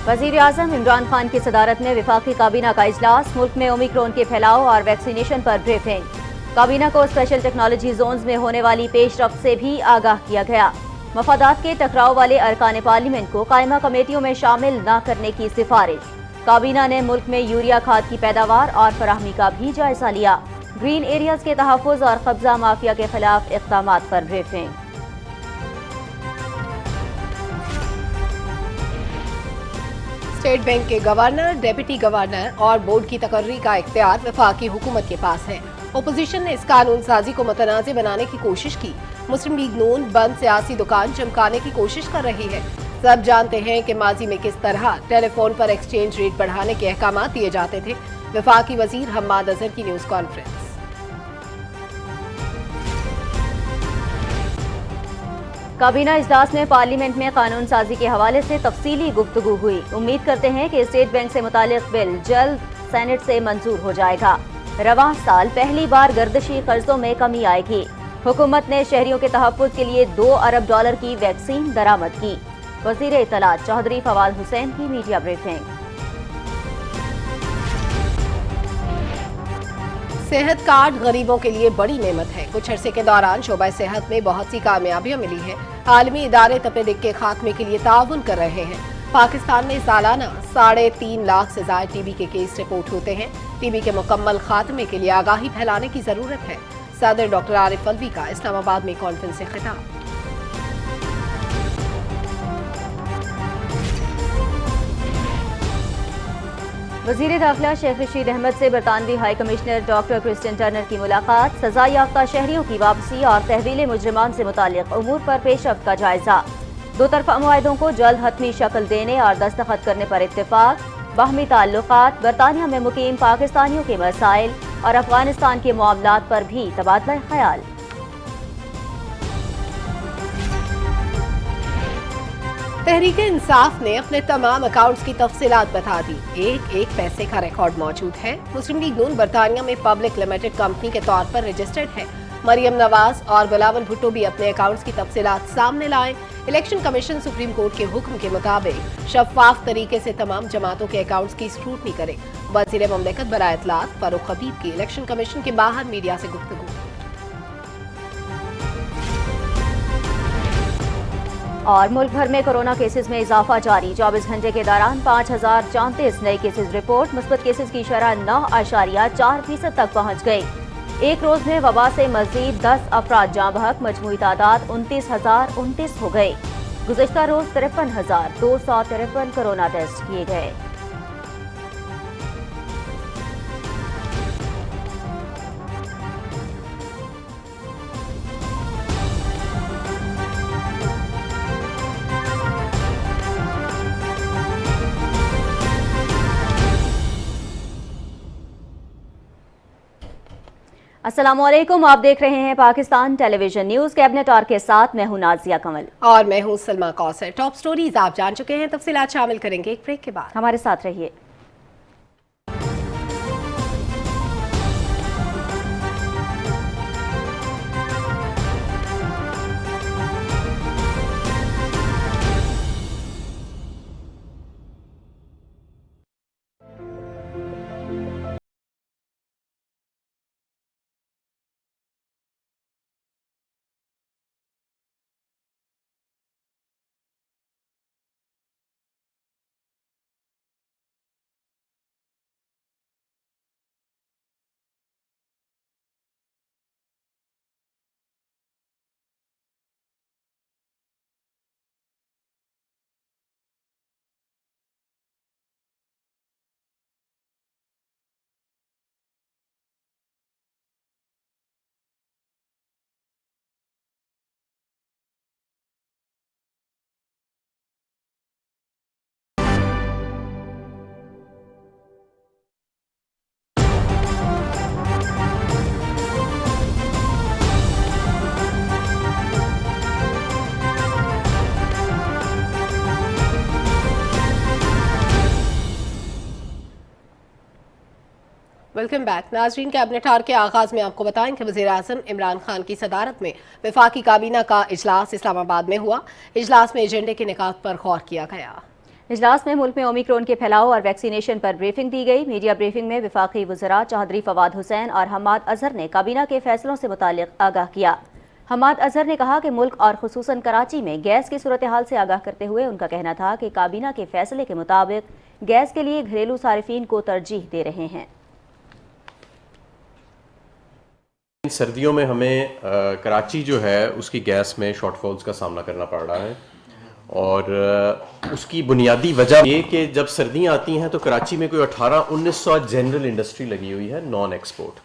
وزیر اعظم عمران خان کی صدارت میں وفاقی کابینہ کا اجلاس، ملک میں اومیکرون کے پھیلاؤ اور ویکسینیشن پر بریفنگ۔ کابینہ کو اسپیشل ٹیکنالوجی زونز میں ہونے والی پیش رفت سے بھی آگاہ کیا گیا۔ مفادات کے ٹکراؤ والے ارکان پارلیمنٹ کو قائمہ کمیٹیوں میں شامل نہ کرنے کی سفارش۔ کابینہ نے ملک میں یوریا کھاد کی پیداوار اور فراہمی کا بھی جائزہ لیا۔ گرین ایریاز کے تحفظ اور قبضہ مافیا کے خلاف اقدامات پر بریفنگ۔ اسٹیٹ بینک کے گورنر، ڈیپٹی گورنر اور بورڈ کی تقرری کا اختیار وفاقی حکومت کے پاس ہے۔ اپوزیشن نے اس قانون سازی کو متنازع بنانے کی کوشش کی۔ مسلم لیگ نون بند سیاسی دکان چمکانے کی کوشش کر رہی ہے۔ سب جانتے ہیں کہ ماضی میں کس طرح ٹیلی فون پر ایکسچینج ریٹ بڑھانے کے احکامات دیے جاتے تھے۔ وفاقی وزیر حماد اظہر کی نیوز کانفرنس۔ کابینہ اجلاس میں پارلیمنٹ میں قانون سازی کے حوالے سے تفصیلی گفتگو ہوئی۔ امید کرتے ہیں کہ اسٹیٹ بینک سے متعلق بل جلد سینٹ سے منظور ہو جائے گا۔ رواں سال پہلی بار گردشی قرضوں میں کمی آئے گی۔ حکومت نے شہریوں کے تحفظ کے لیے $2 ارب کی ویکسین درآمد کی۔ وزیر اطلاعات چودھری فواد حسین کی میڈیا بریفنگ۔ صحت کارڈ غریبوں کے لیے بڑی نعمت ہے۔ کچھ عرصے کے دوران شعبہ صحت میں بہت سی کامیابیاں ملی ہیں۔ عالمی ادارے تپے دق کے خاتمے کے لیے تعاون کر رہے ہیں۔ پاکستان میں سالانہ 3.5 لاکھ سے زائد ٹی بی کے کیس رپورٹ ہوتے ہیں۔ ٹی بی کے مکمل خاتمے کے لیے آگاہی پھیلانے کی ضرورت ہے۔ صدر ڈاکٹر عارف الوی کا اسلام آباد میں کانفرنس سے خطاب۔ وزیر داخلہ شیخ رشید احمد سے برطانوی ہائی کمشنر ڈاکٹر کرسٹن ٹرنر کی ملاقات۔ سزا یافتہ شہریوں کی واپسی اور تحویل مجرمان سے متعلق امور پر پیش رفت کا جائزہ۔ دو طرفہ معاہدوں کو جلد حتمی شکل دینے اور دستخط کرنے پر اتفاق۔ باہمی تعلقات، برطانیہ میں مقیم پاکستانیوں کے مسائل اور افغانستان کے معاملات پر بھی تبادلہ خیال۔ تحریک انصاف نے اپنے تمام اکاؤنٹس کی تفصیلات بتا دی۔ ایک پیسے کا ریکارڈ موجود ہے۔ مسلم لیگ نون برطانیہ میں پبلک لمیٹڈ کمپنی کے طور پر رجسٹرڈ ہے۔ مریم نواز اور بلاول بھٹو بھی اپنے اکاؤنٹس کی تفصیلات سامنے لائیں۔ الیکشن کمیشن سپریم کورٹ کے حکم کے مطابق شفاف طریقے سے تمام جماعتوں کے اکاؤنٹس کی اسکروٹنی کرے۔ وزیر مملکت برائے اطلاعات فاروق حبیب کی الیکشن کمیشن کے باہر میڈیا سے گفتگو۔ اور ملک بھر میں کورونا کیسز میں اضافہ جاری۔ 24 گھنٹے کے دوران 5034 نئے کیسز رپورٹ۔ مثبت کیسز کی شرح 9.4% تک پہنچ گئی۔ ایک روز میں وبا سے مزید 10 افراد جاں بحق، مجموعی تعداد 29,029 ہو گئی۔ گزشتہ روز 53,253 کورونا ٹیسٹ کیے گئے۔ السلام علیکم، آپ دیکھ رہے ہیں پاکستان ٹیلی ویژن نیوز۔ کیبنٹ اور کے ساتھ میں ہوں نازیہ کمل اور میں ہوں سلما کوثر۔ ٹاپ سٹوریز آپ جان چکے ہیں، تفصیلات شامل کریں گے ایک بریک کے بعد۔ ہمارے ساتھ رہیے۔ ویلکم بیک ناظرین۔ کیبنٹ اور کے آغاز میں آپ کو بتائیں کہ وزیر اعظم عمران خان کی صدارت میں وفاقی کابینہ کا اجلاس اسلام آباد میں ہوا۔ اجلاس میں ایجنڈے کے نکات پر غور کیا گیا۔ اجلاس میں ملک میں اومیکرون کے پھیلاؤ اور ویکسینیشن پر بریفنگ دی گئی۔ میڈیا بریفنگ میں وفاقی وزراء چودھری فواد حسین اور حماد اظہر نے کابینہ کے فیصلوں سے متعلق آگاہ کیا۔ حماد اظہر نے کہا کہ ملک اور خصوصاً کراچی میں گیس کی صورتحال سے آگاہ کرتے ہوئے ان کا کہنا تھا کہ کابینہ کے فیصلے کے مطابق گیس کے لیے گھریلو صارفین کو ترجیح دے رہے ہیں۔ سردیوں میں ہمیں کراچی جو ہے اس کی گیس میں شارٹ فالز کا سامنا کرنا پڑ رہا ہے، اور اس کی بنیادی وجہ یہ کہ جب سردیاں آتی ہیں تو کراچی میں کوئی 1800-1900 جنرل انڈسٹری لگی ہوئی ہے نان ایکسپورٹ،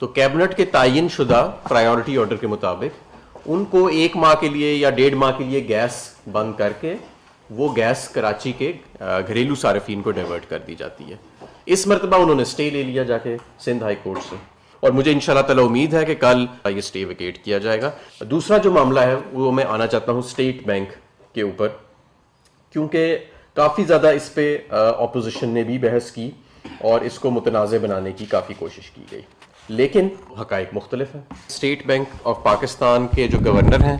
تو کیبنٹ کے تعین شدہ پرائیورٹی آرڈر کے مطابق ان کو 1 ماہ کے لیے یا 1.5 ماہ کے لیے گیس بند کر کے وہ گیس کراچی کے گھریلو صارفین کو ڈائیورٹ کر دی جاتی ہے۔ اس مرتبہ انہوں نے سٹے لے لیا جا کے سندھ ہائی کورٹ سے، اور مجھے انشاءاللہ تعالی امید ہے کہ کل یہ سٹے ویکیٹ کیا جائے گا۔ دوسرا جو معاملہ ہے وہ میں آنا چاہتا ہوں اسٹیٹ بینک کے اوپر، کیونکہ کافی زیادہ اس پہ اپوزیشن نے بھی بحث کی اور اس کو متنازع بنانے کی کافی کوشش کی گئی، لیکن حقائق مختلف ہیں۔ اسٹیٹ بینک آف پاکستان کے جو گورنر ہیں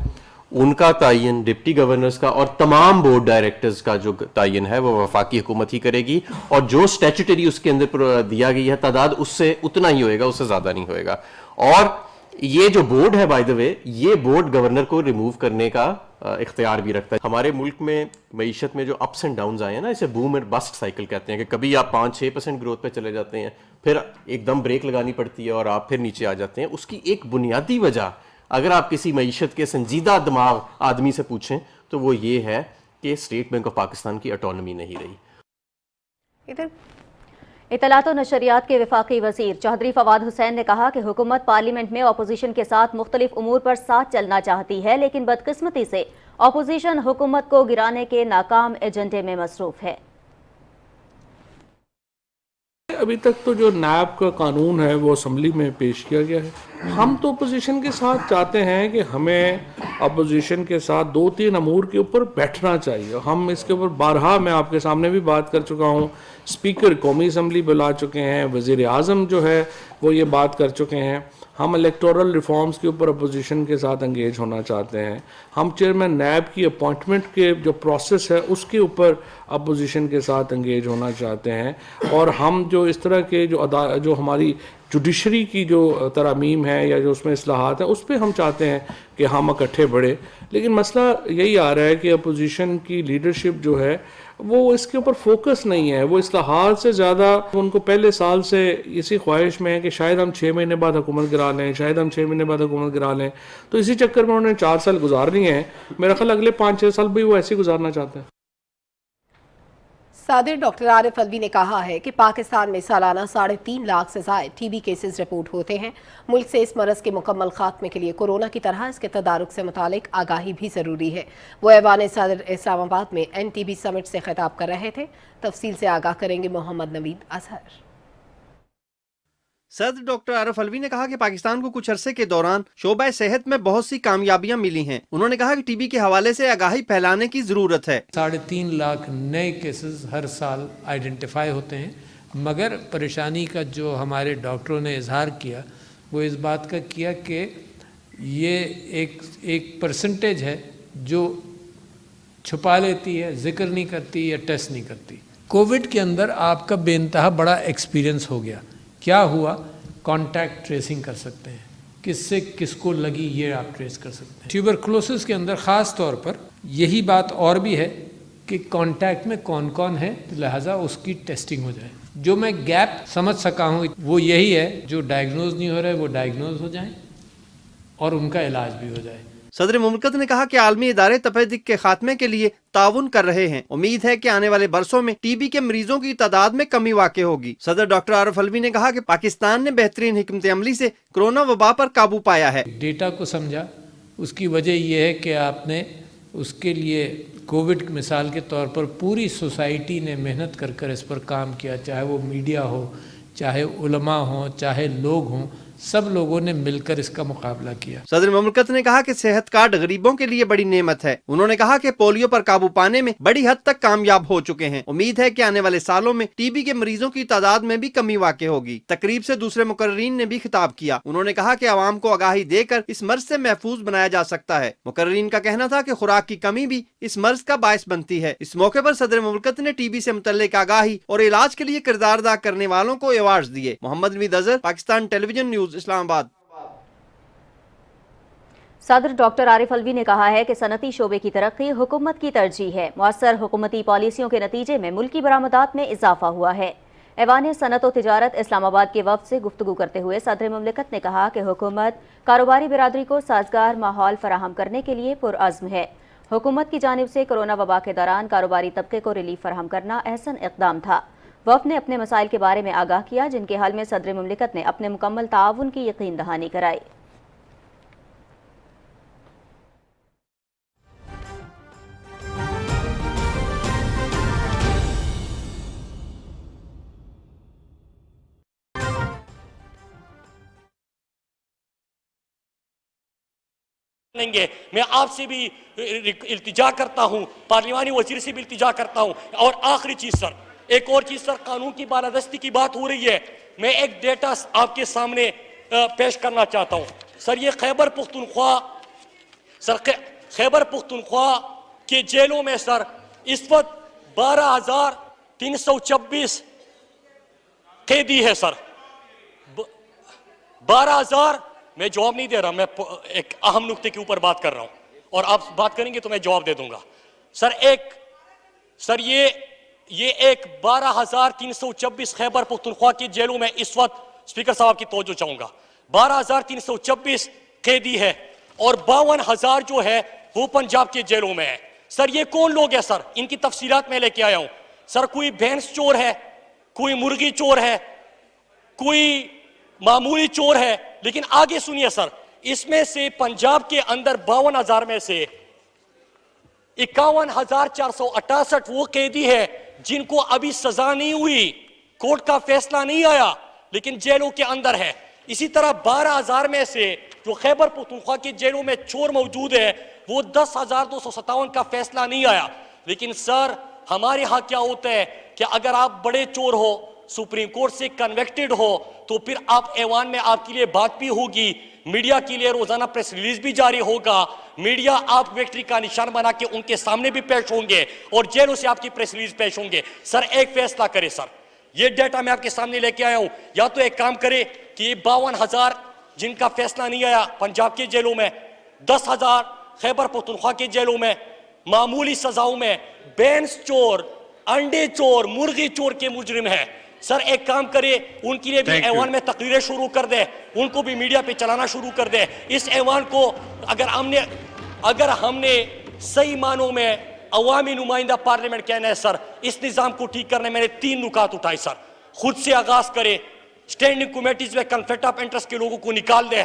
ان کا تعین، ڈپٹی گورنرز کا اور تمام بورڈ ڈائریکٹرز کا جو تعین ہے وہ وفاقی حکومت ہی کرے گی، اور جو اسٹیچوٹری اس کے اندر دیا گئی ہے تعداد اس سے اتنا ہی ہوئے گا، اس سے زیادہ نہیں ہوئے گا۔ اور یہ جو بورڈ ہے بائی دا وے، یہ بورڈ گورنر کو ریموو کرنے کا اختیار بھی رکھتا ہے۔ ہمارے ملک میں معیشت میں جو اپس اینڈ ڈاؤنز آئے ہیں نا، اسے بوم اینڈ بسٹ سائیکل کہتے ہیں، کہ کبھی آپ 5-6% گروتھ پہ چلے جاتے ہیں، پھر ایک دم بریک لگانی پڑتی ہے اور آپ پھر نیچے آ جاتے ہیں۔ اس کی ایک بنیادی وجہ اگر آپ کسی معیشت کے سنجیدہ دماغ آدمی سے پوچھیں تو وہ یہ ہے کہ اسٹیٹ بینک آف پاکستان کی اٹانومی نہیں رہی۔ اطلاعات و نشریات کے وفاقی وزیر چودھری فواد حسین نے کہا کہ حکومت پارلیمنٹ میں اپوزیشن کے ساتھ مختلف امور پر ساتھ چلنا چاہتی ہے، لیکن بدقسمتی سے اپوزیشن حکومت کو گرانے کے ناکام ایجنڈے میں مصروف ہے۔ ابھی تک تو جو نیب کا قانون ہے وہ اسمبلی میں پیش کیا گیا ہے۔ ہم تو اپوزیشن کے ساتھ چاہتے ہیں کہ ہمیں اپوزیشن کے ساتھ 2-3 امور کے اوپر بیٹھنا چاہیے۔ ہم اس کے اوپر بارہا میں آپ کے سامنے بھی بات کر چکا ہوں، اسپیکر قومی اسمبلی بلا چکے ہیں، وزیر اعظم جو ہے وہ یہ بات کر چکے ہیں۔ ہم الیکٹورل ریفارمز کے اوپر اپوزیشن کے ساتھ انگیج ہونا چاہتے ہیں۔ ہم چیئرمین نیب کی اپوائنٹمنٹ کے جو پروسیس ہے اس کے اوپر اپوزیشن کے ساتھ انگیج ہونا چاہتے ہیں، اور ہم جو اس طرح کے جو ہماری جوڈیشری کی جو ترامیم ہے یا جو اس میں اصلاحات ہیں اس پہ ہم چاہتے ہیں کہ ہم اکٹھے بڑھیں۔ لیکن مسئلہ یہی آ رہا ہے کہ اپوزیشن کی لیڈرشپ جو ہے وہ اس کے اوپر فوکس نہیں ہے، وہ اصلاحات سے زیادہ ان کو پہلے سال سے اسی خواہش میں ہے کہ شاید ہم 6 مہینے بعد حکومت گرا لیں، شاید ہم 6 مہینے بعد حکومت گرا لیں، تو اسی چکر میں انہوں نے 4 سال گزار لیے ہیں۔ میرا خیال اگلے 5-6 سال بھی وہ ایسے ہی گزارنا چاہتے ہیں۔ صدر ڈاکٹر عارف الوی نے کہا ہے کہ پاکستان میں سالانہ 3.5 لاکھ سے زائد ٹی بی کیسز رپورٹ ہوتے ہیں۔ ملک سے اس مرض کے مکمل خاتمے کے لیے کورونا کی طرح اس کے تدارک سے متعلق آگاہی بھی ضروری ہے۔ وہ ایوان صدر اسلام آباد میں این ٹی بی سمٹ سے خطاب کر رہے تھے۔ تفصیل سے آگاہ کریں گے محمد نوید اظہر۔ صدر ڈاکٹر عارف الوی نے کہا کہ پاکستان کو کچھ عرصے کے دوران شعبہ صحت میں بہت سی کامیابیاں ملی ہیں۔ انہوں نے کہا کہ ٹی بی کے حوالے سے آگاہی پھیلانے کی ضرورت ہے۔ 3.5 لاکھ نئے کیسز ہر سال آئیڈینٹیفائی ہوتے ہیں، مگر پریشانی کا جو ہمارے ڈاکٹروں نے اظہار کیا وہ اس بات کا کیا کہ یہ ایک پرسنٹیج ہے جو چھپا لیتی ہے، ذکر نہیں کرتی یا ٹیسٹ نہیں کرتی۔ کووڈ کے اندر آپ کا بے انتہا بڑا ایکسپیرینس ہو گیا۔ کیا ہوا؟ کانٹیکٹ ٹریسنگ کر سکتے ہیں، کس سے کس کو لگی یہ آپ ٹریس کر سکتے ہیں۔ ٹیوبرکلوسس کے اندر خاص طور پر یہی بات اور بھی ہے کہ کانٹیکٹ میں کون کون ہے، لہٰذا اس کی ٹیسٹنگ ہو جائے۔ جو میں گیپ سمجھ سکا ہوں وہ یہی ہے، جو ڈائگنوز نہیں ہو رہے وہ ڈائگنوز ہو جائیں اور ان کا علاج بھی ہو جائے۔ صدر مملکت نے کہا کہ عالمی ادارے تپیدق کے خاتمے کے لیے تعاون کر رہے ہیں۔ امید ہے کہ آنے والے برسوں میں ٹی بی کے مریضوں کی تعداد میں کمی واقع ہوگی۔ صدر ڈاکٹر عارف الوی نے کہا کہ پاکستان نے بہترین حکمت عملی سے کورونا وبا پر قابو پایا ہے۔ ڈیٹا کو سمجھا، اس کی وجہ یہ ہے کہ آپ نے اس کے لیے کووڈ مثال کے طور پر پوری سوسائٹی نے محنت کر کر اس پر کام کیا، چاہے وہ میڈیا ہو، چاہے علماء ہوں، چاہے لوگ ہوں، सब लोगों ने मिलकर इसका मुकाबला किया। सदर मुमलिकत ने कहा कि सेहत कार्ड गरीबों के लिए बड़ी नेमत है। उन्होंने कहा कि पोलियो पर काबू पाने में बड़ी हद तक कामयाब हो चुके हैं। उम्मीद है कि आने वाले सालों में टीबी के मरीजों की तादाद में भी कमी वाक़ होगी। तकरीब से दूसरे मुकर्रीन ने भी खिताब किया। उन्होंने कहा कि आवाम को आगाही देकर इस मर्ज से महफूज बनाया जा सकता है। मुकर्रीन का कहना था कि खुराक की कमी भी इस मर्ज का बायस बनती है। इस मौके पर सदर मुमलिकत ने टीबी से मुतल्लिक आगाही और इलाज के लिए किरदार अदा करने वालों को अवार्ड दिए। Mohammad Naveed Azhar, Pakistan television news, Islamabad. सदर डॉक्टर आरिफ अलवी ने कहा है कि सनती शोबे की तरक्की हुकूमत की तरजीह है। मौसर हुकूमती पॉलिसियों के नतीजे में मुल्की बरामदात में इजाफा हुआ है। ऐवान सनत व तिजारत इस्लामाबाद के वफ्द से गुफ्तगू करते हुए सदर मुमलिकत ने कहा कि हुकूमत कारोबारी बिरादरी को साजगार माहौल फराहम करने के लिए पुरअज़्म है। हुकूमत की जानिब से कोरोना वबा के दौरान कारोबारी तबके को रिलीफ फराहम करना अहसन इक़दाम था। वफ्द ने अपने मसाइल के बारे में आगाह किया, जिनके हल में सदर मुमलिकत ने अपने मुकम्मल ताउन की यकीन दहानी कराई। मैं आपसे भी इल्तिजा करता हूं, पार्लिमानी वजीर से भी इल्तिजा करता हूं। और आखिरी चीज सर, एक और चीज सर, कानून की बालादस्ती की बात हो रही है। मैं एक डेटा आपके सामने पेश करना चाहता हूं सर। ये खैबर पुख्तनख्वा के जेलों में सर इस वक्त 12,326 कैदी है सर। 12,000, मैं जवाब नहीं दे रहा, मैं एक अहम नुक्ते के ऊपर बात कर रहा हूं और आप बात करेंगे तो मैं जवाब दे दूंगा सर। ये एक 12,326 खैबर पुख्तनख्वा की जेलों में इस वक्त, स्पीकर साहब की तवज्जो चाहूंगा, 12,326 कैदी है और 52,000 जो है वो पंजाब के जेलों में है। सर ये कौन लोग हैं सर? इनकी तफसीलात मैं लेके आया हूं सर। कोई भैंस चोर है, कोई मुर्गी चोर है, कोई मामूली चोर है। लेकिन आगे सुनिए सर, इसमें से पंजाब के अंदर 52,000 में से 51,468 वो कैदी है जिनको अभी सजा नहीं हुई, कोर्ट का फैसला नहीं आया, लेकिन जेलों के अंदर है। इसी तरह 12,000 में से जो खैबर पख्तूनख्वा की जेलों में चोर मौजूद है वो 10,257 का फैसला नहीं आया। लेकिन सर हमारे यहाँ क्या होता है कि अगर आप बड़े चोर हो, सुप्रीम कोर्ट से कन्वेक्टेड हो, तो फिर आप ऐवान में आपके लिए बात भी होगी, मीडिया के लिए रोजाना प्रेस रिलीज भी जारी होगा, मीडिया आप विक्ट्री का निशान बना के उनके सामने भी पेश होंगे और जेलों से आपकी प्रेस रिलीज पेश होंगे। सर एक फैसला करे सर, ये डेटा मैं आपके सामने लेके आया हूं। या तो एक काम करे कि ये 52,000 जिनका फैसला नहीं आया पंजाब के जेलों में, 10,000 खैबर पख्तूनख्वा के जेलों में मामूली सजाओं में बैंस चोर, अंडे चोर, मुर्गी चोर के मुजरिम है। सर एक काम करे, उनके लिए भी ऐवान में तकरीरें शुरू कर दे, उनको भी मीडिया पे चलाना शुरू कर दे। इस ऐवान को अगर हमने सही मानों में अवामी नुमाइंदा पार्लियामेंट कहना है सर, इस निज़ाम को ठीक करने मैंने 3 नुकात उठाए सर। खुद से आगाज करे, स्टैंडिंग कमेटीज में कन्फ्लिक्ट ऑफ इंटरेस्ट के लोगों को निकाल दे।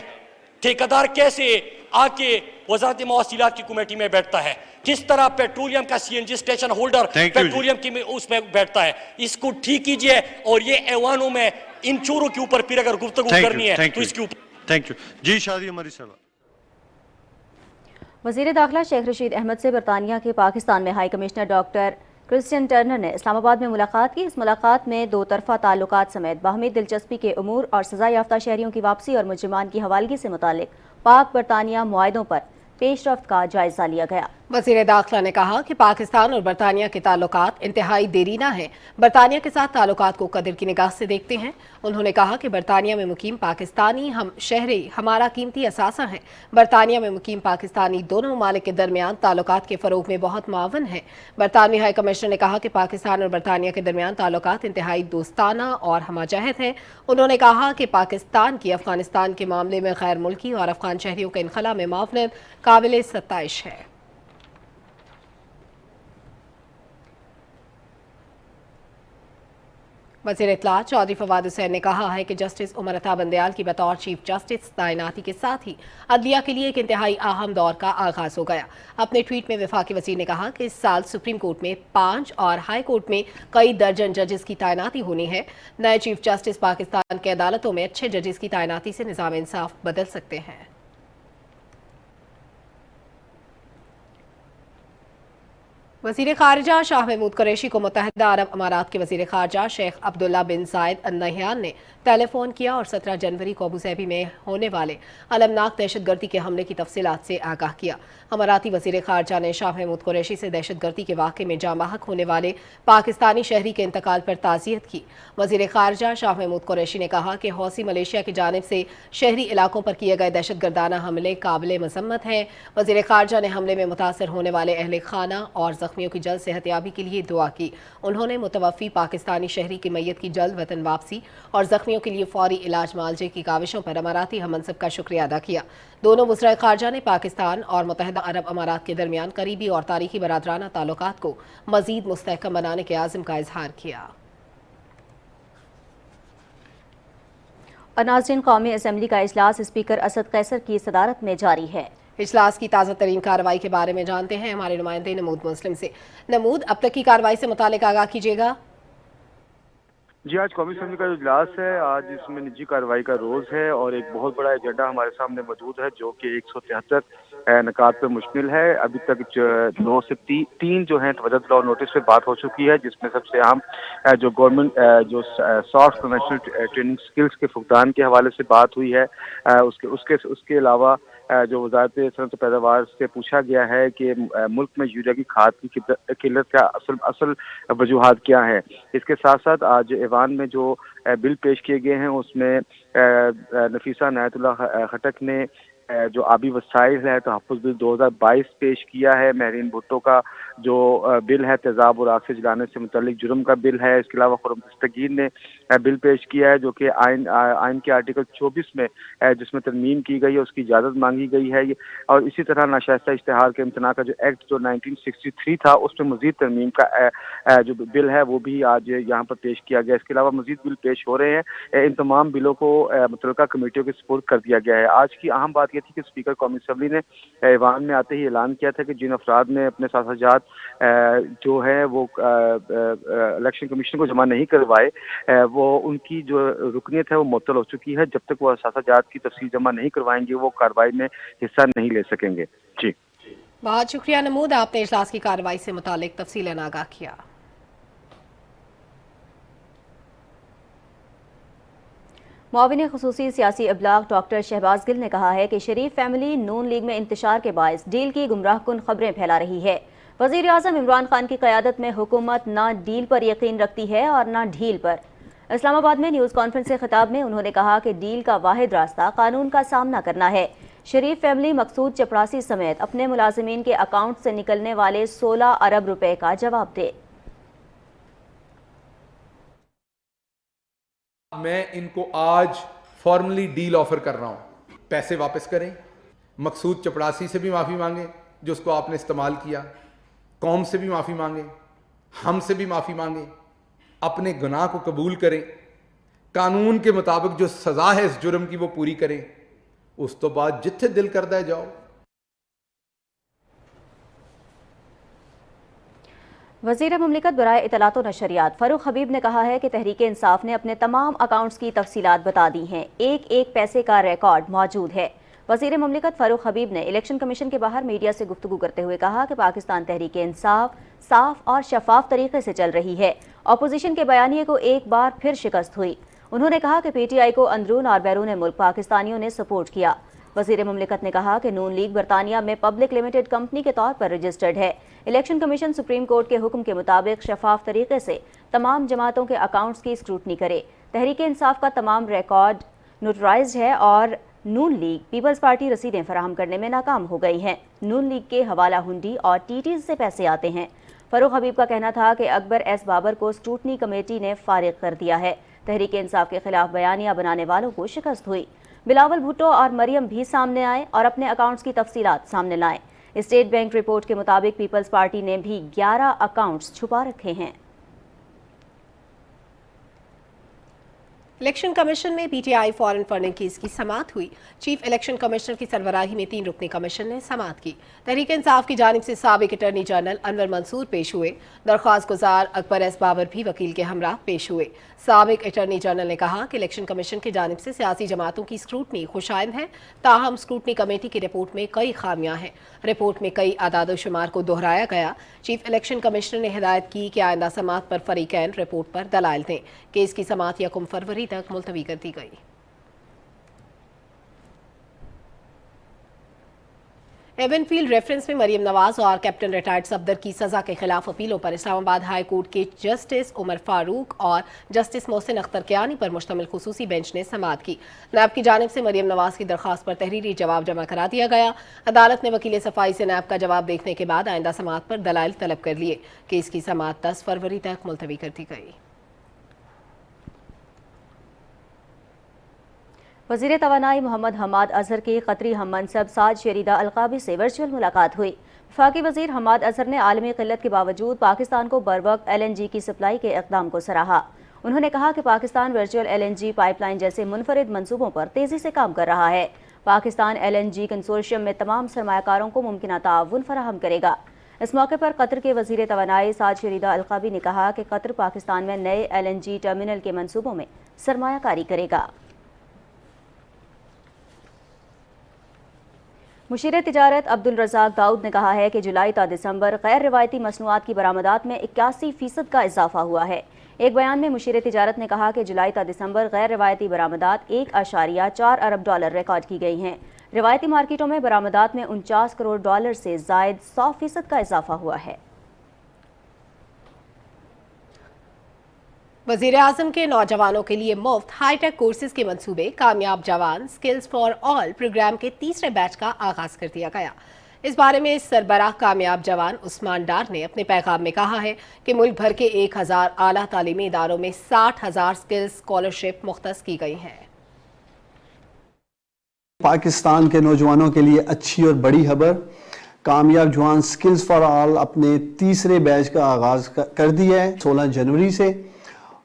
ठेकेदार कैसे आके वजारत मवासिलात की कमेटी में बैठता है, किस तरह पेट्रोलियम का सीएनजी स्टेशन होल्डर पेट्रोलियम की उसमें बैठता है, इसको ठीक कीजिए। और ये ऐवानों में इन चोरों के ऊपर फिर अगर गुफ्तगू करनी है तो इसके ऊपर। थैंक यू जी। शादी हमारी सलाह। वज़ीर दाखिला शेख रशीद अहमद से बरतानिया के पाकिस्तान में high commissioner doctor Christian Turner ने इस्लामाबाद में मुलाकात की। इस मुलाकात में 2 तरफ़ा ताल्लुकात समेत बाहमी दिलचस्पी के उमूर और सज़ा याफ्ता शहरियों की वापसी और मुजरिमान की हवालगी से मुतालिक पाक बरतानिया मुआहदों पर पेशरफ्त का जायजा लिया गया। वज़ीर दाखिला ने कहा कि पाकिस्तान और बरतानिया के ताल्लुकात इंतहाई देरीना है, बरतानिया के साथ ताल्लुकात को कदर की निगाह से देखते हैं। उन्होंने कहा कि बरतानिया में मुकीम पाकिस्तानी हम शहरी हमारा कीमती असासा हैं। बरतानिया में मुकीम पाकिस्तानी दोनों ममालिक के दरमियान ताल्लुकात के फ़रोग में बहुत मावन है। बरतानवी हाई कमिश्नर ने कहा कि पाकिस्तान और बरतानिया के दरमियान ताल्लुकात इंतहाई दोस्ताना और हमाजहत हैं। उन्होंने कहा कि पाकिस्तान की अफगानिस्तान के मामले में गैर मुल्की और अफगान शहरियों के इनखला में मावनत काबिल सताइश है। वज़ीर इत्तलात चौधरी फवाद हुसैन ने कहा है कि जस्टिस उमर अता बंदयाल की बतौर चीफ जस्टिस तैनाती के साथ ही अदलिया के लिए एक इंतहाई अहम दौर का आगाज हो गया। अपने ट्वीट में वफाकी वज़ीर ने कहा कि इस साल सुप्रीम कोर्ट में 5 और हाई कोर्ट में कई दर्जन जजेस की तैनाती होनी है। नए चीफ जस्टिस पाकिस्तान के अदालतों में अच्छे जजेस की तैनाती से निज़ाम इंसाफ बदल सकते हैं। वज़ीर ख़ारिजा शाह महमूद कुरैशी को मुत्तहिदा अरब अमारात के वज़ीर ख़ारिजा शेख अब्दुल्ला बिन ज़ायद अल नहयान ने टेलीफोन किया और 17 जनवरी को अबूज़हबी में होने वाले अलमनाक दहशतगर्दी के हमले की तफसीलात से आगाह किया। अमाराती वज़ीर ख़ारिजा ने शाह महमूद कुरैशी से दहशतगर्दी के वाक़े में जाँ बहक होने वाले पाकिस्तानी शहरी के इंतकाल पर ताज़ियत की। वज़ीर ख़ारिजा शाह महमूद कुरैशी ने कहा कि हौसी मलेशिया की जानिब से शहरी इलाकों पर किए गए दहशतगर्दाना हमले काबिल मज़म्मत हैं। वज़ीर ख़ारिजा ने हमले में मुतासर होने वाले अहले खाना और ज़ख्मियों की जल्द सेहतयाबी के लिए दुआ की। उन्होंने मुतवफ़ी पाकिस्तानी शहरी की मैयत की जल्द वतन वापसी और ज़ख्मियों के लिए फौरी इलाज मालजे की काविशों पर अमाराती हममनसब का शुक्रिया अदा किया। दोनों वज़ीर ख़ारिजा ने पाकिस्तान और मुत्तहिदा अरब अमारात के दरमियान करीबी और तारीखी बरादराना ताल्लुकात को मज़ीद मुस्तहकम बनाने के आज़म का इजहार किया। और नाज़रीन, कौमी असम्बली का इजलास स्पीकर असद कैसर की सदारत में जारी है। इजलास की ताज़ा तरीन कार्रवाई के बारे में जानते हैं हमारे नुमाइंदे नमूद मुस्लिम से। नमूद, अब तक की कार्रवाई से मुतालिक आगाह कीजिएगा। जी, आज कौमी असम्बली का इजलास है। आज इसमें निजी कार्रवाई का रोज़ है और एक बहुत बड़ा एजेंडा हमारे सामने मौजूद है जो कि 173 नकात पर मुश्तमिल है। अभी तक 9 से 3 जो हैं तवज्जो दिलाओ नोटिस पे बात हो चुकी है, जिसमें सबसे अहम जो गवर्नमेंट जो सॉफ्ट प्रोफेशनल ट्रेनिंग स्किल्स के फुकदान के हवाले से बात हुई है। उसके अलावा जो वज़ारत सनअत पैदावार से पूछा गया है कि मुल्क में यूरिया की खाद की किल्लत का असल वजूहात क्या है। इसके साथ साथ आज ऐवान में जो बिल पेश किए गए हैं उसमें नफीसा नायतुल्लाह खटक ने जो आबी वसाइल है तहफ़्फ़ुज़ बिल 2022 पेश किया है। महरीन भुट्टो का जो बिल है तेज़ाब और आग से जलाने से मुतल्लिक जुर्म का बिल है। इसके अलावा खुर्रम दस्तगीर ने बिल पेश किया है जो कि आइन के आर्टिकल 24 में जिसमें तरमीम की गई है उसकी इजाज़त मांगी गई है। और इसी तरह नाशाइस्ता इश्तिहार के इम्तना का जो एक्ट जो 1963 था उस पर मज़ीद तरमीम का जो बिल है वो भी आज यहाँ पर पेश किया गया। इसके अलावा मज़ीद बिल पेश हो रहे हैं। इन तमाम बिलों को मुतल्लिका कमेटियों के सुपुर्द कर दिया गया है। आज की अहम बात यह थी कि स्पीकर कौमी असम्बली ने ऐवान में आते ही ऐलान किया था कि जिन अफराद ने अपने साथाजात जो है वो इलेक्शन कमीशन को जमा नहीं करवाए वो उनकी जो रुकनीत है वो मुअत्तल हो चुकी है। जब तक वो साथाजात की तफसील जमा नहीं करवाएंगे वो कार्रवाई में हिस्सा नहीं ले सकेंगे। जी, बहुत शुक्रिया नमूद, आपने इजलास की कार्रवाई से मुतालिक तफसीलन आगाह किया। मुआविन खुसूसी सियासी इब्लाग डॉक्टर शहबाज गिल ने कहा है कि शरीफ फैमिली नून लीग में इंतशार के बायस डील की गुमराहकुन खबरें फैला रही है। वज़ीर आज़म इमरान खान की क़यादत में हुकूमत ना डील पर यकीन रखती है और ना ढील पर। इस्लामाबाद में न्यूज़ कॉन्फ्रेंस से खिताब में उन्होंने कहा कि डील का वाहिद रास्ता कानून का सामना करना है। शरीफ फैमिली मकसूद चपरासी समेत अपने मुलाजिमीन के अकाउंट से निकलने वाले 16 अरब रुपए का जवाब दे। मैं इनको आज फॉर्मली डील ऑफर कर रहा हूं, पैसे वापस करें, मकसूद चपरासी से भी माफ़ी मांगे जो उसको आपने इस्तेमाल किया, कौम से भी माफ़ी मांगे, हमसे भी माफ़ी मांगे, अपने गुनाह को कबूल करें, कानून के मुताबिक जो सज़ा है इस जुर्म की वो पूरी करें, उस तो बाद जिथे दिल करदा है जाओ। वज़ीर मुमलिकत बराए इतलात व नशरियात फ़ारूक हबीब ने कहा है कि तहरीक इंसाफ ने अपने तमाम अकाउंट्स की तफसीलात बता दी हैं। एक एक पैसे का रिकॉर्ड मौजूद है। वज़ीर मुमलिकत फ़ारूक हबीब ने इलेक्शन कमीशन के बाहर मीडिया से गुफ्तगू करते हुए कहा कि पाकिस्तान तहरीक इंसाफ साफ और शफाफ तरीके से चल रही है। अपोजिशन के बयानिए को एक बार फिर शिकस्त हुई। उन्होंने कहा कि PTI को अंदरून और बैरून मुल्क पाकिस्तानियों ने सपोर्ट किया। वज़ीर मुमलिकत ने कहा कि नून लीग बरतानिया में पब्लिक लिमिटेड कंपनी के तौर पर रजिस्टर्ड है। इलेक्शन कमीशन सुप्रीम कोर्ट के हुक्म के मुताबिक शफाफ तरीके से तमाम जमातों के अकाउंट्स की स्क्रूटनी करे। तहरीक इंसाफ का तमाम रिकॉर्ड नोटराइज्ड है और नून लीग पीपल्स पार्टी रसीदें फराहम करने में नाकाम हो गई हैं। नून लीग के हवाला हुंडी और TTs से पैसे आते हैं। फ़ारूक हबीब का कहना था कि अकबर S बाबर को स्क्रूटनी कमेटी ने फारिग कर दिया है। तहरीक इंसाफ के खिलाफ बयानिया बनाने वालों को शिकस्त हुई। बिलावल भुट्टो और मरियम भी सामने आए और अपने अकाउंट्स की तफसीलात सामने लाएं। स्टेट बैंक रिपोर्ट के मुताबिक पीपल्स पार्टी ने भी 11 अकाउंट्स छुपा रखे हैं। इलेक्शन कमीशन में पीटीआई फॉरेन फंडिंग केस की समाअत हुई। चीफ इलेक्शन कमिश्नर की सरबराही में 3 रुकनी कमीशन ने समाअत की। तहरीक इंसाफ की जानिब से साबिक अटॉर्नी जनरल अनवर मंसूर पेश हुए। दरख्वास्त गुजार अकबर एस बाबर भी वकील के हमरा पेश हुए। साबिक अटॉर्नी जनरल ने कहा कि इलेक्शन कमीशन की जानिब से सियासी जमातों की स्क्रूटनी खुशाइंद है, ताहम स्क्रूटनी कमेटी की रिपोर्ट में कई खामियां हैं। रिपोर्ट में कई आदाद शुमार को दोहराया गया। चीफ इलेक्शन कमिश्नर ने हिदायत की कि आइंदा समाअत पर फरीकैन रिपोर्ट पर दलाइल दें। केस की समाअत 1 फरवरी तक मुलतवी कर दी गई। एवनफील्ड रेफरेंस में मरियम नवाज और कैप्टन रिटायर्ड सफदर की सजा के खिलाफ अपीलों पर इस्लामाबाद हाई कोर्ट के जस्टिस उमर फारूक और जस्टिस मोहसिन अख्तर कियानी पर मुश्तमिल खुसूसी बेंच ने समाअत की। नैब की जानिब से मरियम नवाज की दरख्वास्त पर तहरीरी जवाब जमा करा दिया गया। अदालत ने वकील सफाई से नैब का जवाब देखने के बाद आइंदा समाअत पर दलाइल तलब कर लिए। केस की समाअत 10 फरवरी तक मुलतवी कर दी गई। वज़ीर तवानाई मोहम्मद हमाद अजहर की कतरी हम मनसब साद शरीदा अलकाबी से वर्चुअल मुलाकात हुई। वफाकी वज़ीर हमाद अजहर ने आलमी क़िल्लत के बावजूद पाकिस्तान को बरवक्त LNG की सप्लाई के इक़दाम को सराहा। उन्होंने कहा कि पाकिस्तान वर्चुअल LNG पाइपलाइन जैसे मुनफरिद मंसूबों पर तेज़ी से काम कर रहा है। पाकिस्तान LNG कंसोर्शियम में तमाम सरमायाकारों को मुमकिन ताउन फराहम करेगा। इस मौके पर कतर के वज़ीर तवानाई साद शरीदा अलकाबी ने कहा कि कतर पाकिस्तान में नए LNG टर्मिनल के मंसूबों में सरमायाकारी करेगा। मुशीर तिजारत अब्दुल रज़ाक दाऊद ने कहा है कि जुलाई ta दिसंबर गैर रिवायती मसनूआत की बरामदात में 81% का इजाफा हुआ है। एक बयान में मुशीर तिजारत ने कहा कि जुलाई ta दिसंबर गैर रिवायती बरामदात 1.4 अरब डॉलर रिकॉर्ड की गई हैं। रिवायती मार्केटों में बरामदात में 49 करोड़ डॉलर से जायद 100% का इजाफा हुआ है। वज़ीर आज़म के नौजवानों के लिए मुफ्त हाईटेक कोर्सेज के मंसूबे कामयाब जवान स्किल्स फॉर ऑल प्रोग्राम के 3रे बैच का आगाज कर दिया गया। इस बारे में सरबराह कामयाब जवान उस्मान डार ने अपने पैगाम में कहा है कि मुल्क भर के 1000 आला तालीमी इदारों में 60,000 स्किल्स स्कॉलरशिप मुख्तस की गई हैं। पाकिस्तान के नौजवानों के लिए अच्छी और बड़ी खबर, कामयाब जवान स्किल्स फॉर ऑल अपने 3रे बैच का आगाज कर दिया है 16 जनवरी से।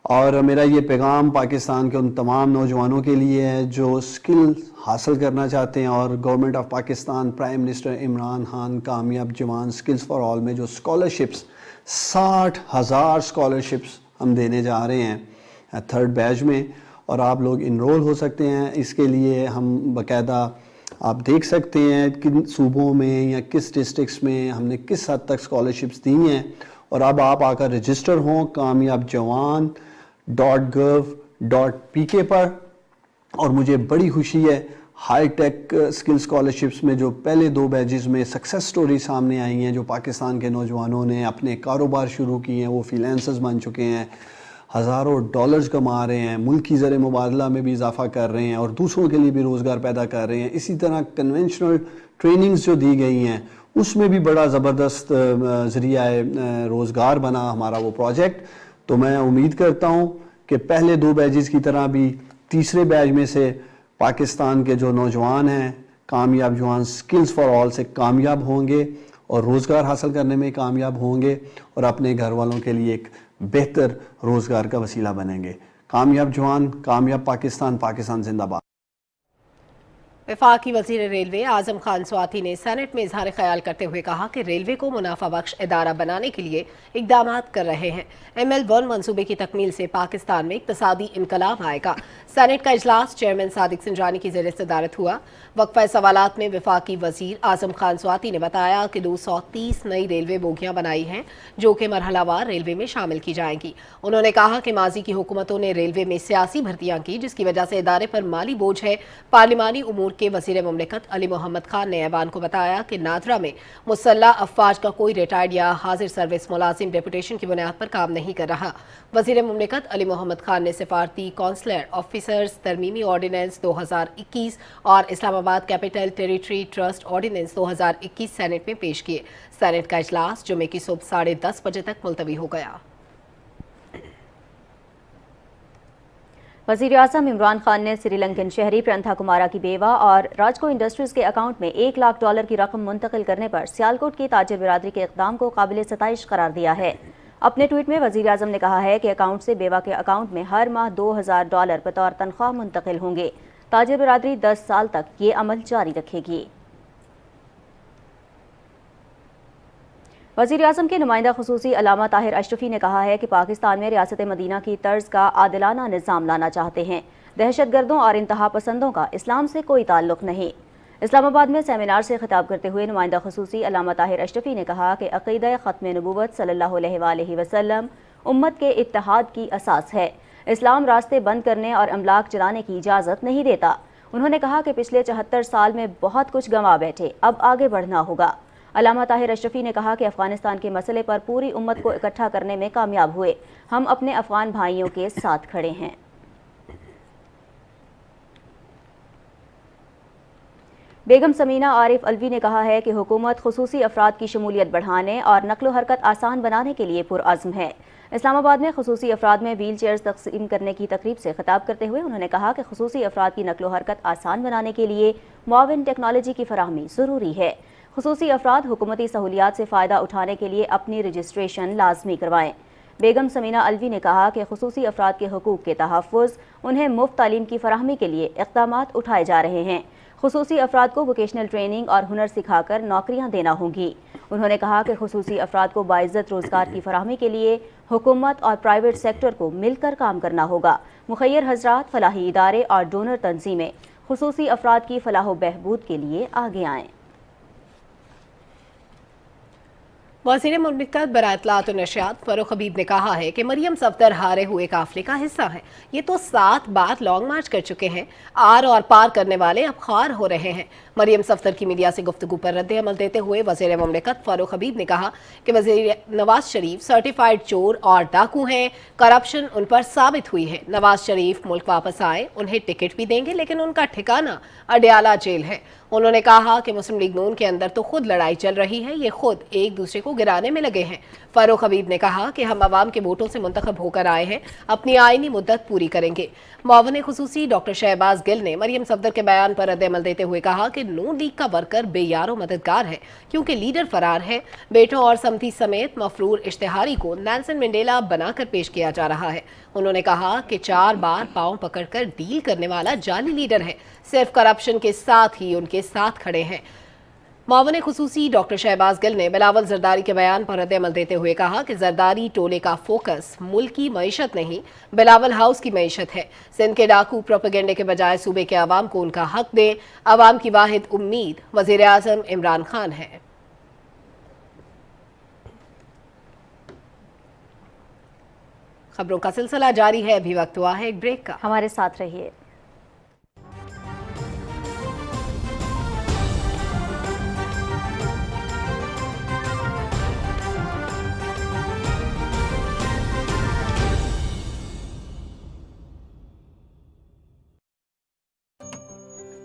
और मेरा ये पैगाम पाकिस्तान के उन तमाम नौजवानों के लिए है जो स्किल हासिल करना चाहते हैं। और government of Pakistan, prime minister Imran Khan कामयाब जवान स्किल्स फॉर ऑल में जो स्कॉलरशिप्स 60,000 स्कॉलरशिप्स हम देने जा रहे हैं 3rd बैच में, और आप लोग इनरोल हो सकते हैं। इसके लिए हम बाकायदा आप देख सकते हैं किन सूबों में या किस डिस्ट्रिक्ट्स में हमने किस हद तक स्कॉलरशिप्स दी हैं। और अब आप आकर रजिस्टर हों कामयाब जवान .gov.pk पर। और मुझे बड़ी खुशी है हाई टेक स्किल स्कॉलरशिप्स में जो पहले 2 बैचेस में सक्सेस स्टोरी सामने आई हैं, जो पाकिस्तान के नौजवानों ने अपने कारोबार शुरू किए हैं, वो फ्रीलांसर्स बन चुके हैं, हज़ारों डॉलर्स कमा रहे हैं, मुल्क की ज़र मुबादला में भी इजाफा कर रहे हैं और दूसरों के लिए भी रोज़गार पैदा कर रहे हैं। इसी तरह कन्वेंशनल ट्रेनिंग्स जो दी गई हैं उसमें भी बड़ा ज़बरदस्त ज़रिया रोज़गार बना हमारा वो प्रोजेक्ट। तो मैं उम्मीद करता हूँ कि पहले 2 बैचेस की तरह भी 3रे बैच में से पाकिस्तान के जो नौजवान हैं कामयाब जवान स्किल्स फॉर ऑल से कामयाब होंगे और रोज़गार हासिल करने में कामयाब होंगे और अपने घर वालों के लिए एक बेहतर रोज़गार का वसीला बनेंगे। कामयाब जवान, कामयाब पाकिस्तान, पाकिस्तान जिंदाबाद। वफाकी वज़ीर रेलवे आज़म खान स्वाति ने सेनेट में इजहार ख्याल करते हुए कहा कि रेलवे को मुनाफा बख्श इदारा बनाने के लिए इक़दाम कर रहे हैं। ML1 मंसूबे की तकमील से पाकिस्तान में इक़्तिसादी इनकलाब आएगा। सेनेट का इजलास चेयरमैन सादिक सिंजानी की ज़ेर सदारत हुआ। वक्फा सवालात में वफाकी वज़ीर आज़म खान स्वाति ने बताया कि 230 नई रेलवे बोगियाँ बनाई हैं जो कि मरहलावार रेलवे में शामिल की जाएंगी। उन्होंने कहा कि माजी की हुकूमतों ने रेलवे में सियासी भर्तियाँ की जिसकी वजह से इदारे पर माली बोझ है। पार्लिमानी उमूर के वज़ीर मुमलिकत अली मोहम्मद खान ने ऐवान को बताया कि नादरा में मुसल्ला अफवाज का कोई रिटायर्ड या हाजिर सर्विस मुलाजिम डेपुटेशन की बुनियाद पर काम नहीं कर रहा। वज़ीर मुमलिकत अली मोहम्मद खान ने सिफारती कौंसलर ऑफिसर्स तरमीमी ऑर्डिनेंस 2021 और Islamabad capital territory trust ordinance 2021 senate में पेश किए। सेनेट का इजलास जुमे की सुबह 10:30 बजे तक मुलतवी हो गया। वज़ीर आज़म इमरान खान ने श्रीलंकन शहरी प्रंथा कुमारा की बेवा और राजको इंडस्ट्रीज के अकाउंट में $1 लाख की रकम मुंतकिल करने पर सियालकोट की ताजिर बिरादरी के इक़दाम को काबिल सताइश करार दिया है। اپنے ٹویٹ میں وزیر اعظم نے کہا ہے کہ اکاؤنٹ سے بیوہ کے اکاؤنٹ میں ہر ماہ $2000 بطور تنخواہ منتقل ہوں گے۔ تاجر برادری 10 سال تک یہ عمل جاری رکھے گی۔ وزیر اعظم کے نمائندہ خصوصی علامہ طاہر اشرفی نے کہا ہے کہ پاکستان میں ریاست مدینہ کی طرز کا عادلانہ نظام لانا چاہتے ہیں۔ دہشت گردوں اور انتہا پسندوں کا اسلام سے کوئی تعلق نہیں۔ اسلام آباد میں سیمینار سے خطاب کرتے ہوئے نمائندہ خصوصی علامہ طاہر اشرفی نے کہا کہ عقیدہ ختم نبوت صلی اللہ علیہ وآلہ وسلم امت کے اتحاد کی اساس ہے۔ اسلام راستے بند کرنے اور املاک چلانے کی اجازت نہیں دیتا۔ انہوں نے کہا کہ پچھلے 74 سال میں بہت کچھ گنوا بیٹھے، اب آگے بڑھنا ہوگا۔ علامہ طاہر اشرفی نے کہا کہ افغانستان کے مسئلے پر پوری امت کو اکٹھا کرنے میں کامیاب ہوئے۔ ہم اپنے افغان بھائیوں کے ساتھ کھڑے ہیں۔ بیگم سمینہ عارف الوی نے کہا ہے کہ حکومت خصوصی افراد کی شمولیت بڑھانے اور نقل و حرکت آسان بنانے کے لیے پرعزم ہے۔ اسلام آباد میں خصوصی افراد میں ویل چیئرز تقسیم کرنے کی تقریب سے خطاب کرتے ہوئے انہوں نے کہا کہ خصوصی افراد کی نقل و حرکت آسان بنانے کے لیے معاون ٹیکنالوجی کی فراہمی ضروری ہے۔ خصوصی افراد حکومتی سہولیات سے فائدہ اٹھانے کے لیے اپنی رجسٹریشن لازمی کروائیں۔ بیگم سمینہ الوی نے کہا کہ خصوصی افراد کے حقوق کے تحفظ، انہیں مفت تعلیم کی فراہمی کے لیے اقدامات اٹھائے جا رہے ہیں۔ خصوصی افراد کو ووکیشنل ٹریننگ اور ہنر سکھا کر نوکریاں دینا ہوں گی۔ انہوں نے کہا کہ خصوصی افراد کو باعزت روزگار کی فراہمی کے لیے حکومت اور پرائیویٹ سیکٹر کو مل کر کام کرنا ہوگا۔ مخیر حضرات، فلاحی ادارے اور ڈونر تنظیمیں خصوصی افراد کی فلاح و بہبود کے لیے آگے آئیں۔ وزیر مملکت برائے اطلاعات و نشریات فاروق حبیب نے کہا ہے کہ مریم صفدر ہارے ہوئے قافلے کا حصہ ہے۔ یہ تو 7 بار لانگ مارچ کر چکے ہیں، آر اور پار کرنے والے اب خوار ہو رہے ہیں۔ مریم صفدر کی میڈیا سے گفتگو پر رد عمل دیتے ہوئے وزیر مملکت فاروق حبیب نے کہا کہ وزیر نواز شریف سرٹیفائیڈ چور اور ڈاکو ہیں، کرپشن ان پر ثابت ہوئی ہے۔ نواز شریف ملک واپس آئے، انہیں ٹکٹ بھی دیں گے، لیکن ان کا ٹھکانہ اڈیالہ جیل ہے۔ انہوں نے کہا کہ مسلم لیگ نون کے اندر تو خود لڑائی چل رہی ہے، یہ خود ایک دوسرے کو گرانے میں لگے ہیں۔ فاروق حبیب نے کہا کہ ہم عوام کے ووٹوں سے منتخب ہو کر آئے ہیں، اپنی آئینی مدت پوری کریں گے۔ معاون خصوصی ڈاکٹر شہباز گل نے مریم صفدر کے بیان پر رد عمل دیتے ہوئے کہا کہ نون لیگ کا ورکر بے یار و مددگار ہے، کیونکہ لیڈر فرار ہے۔ بیٹوں اور سمتھی سمیت مفرور اشتہاری کو نیلسن منڈیلا بنا کر پیش کیا جا رہا ہے۔ انہوں نے کہا کہ 4 بار پاؤں پکڑ کر ڈیل کرنے والا جعلی لیڈر ہے، صرف کرپشن کے ساتھ ہی ان کے ساتھ کھڑے ہیں۔ معاون خصوصی ڈاکٹر شہباز گل نے بلاول زرداری کے بیان پر رد عمل دیتے ہوئے کہا کہ زرداری ٹولے کا فوکس ملک کی معیشت نہیں، بلاول ہاؤس کی معیشت ہے۔ سندھ کے ڈاکو پروپیگنڈے کے بجائے صوبے کے عوام کو ان کا حق دیں۔ عوام کی واحد امید وزیر اعظم عمران خان ہے۔ خبروں کا سلسلہ جاری ہے، ابھی وقت ہوا ہے ایک بریک کا، ہمارے ساتھ رہیے۔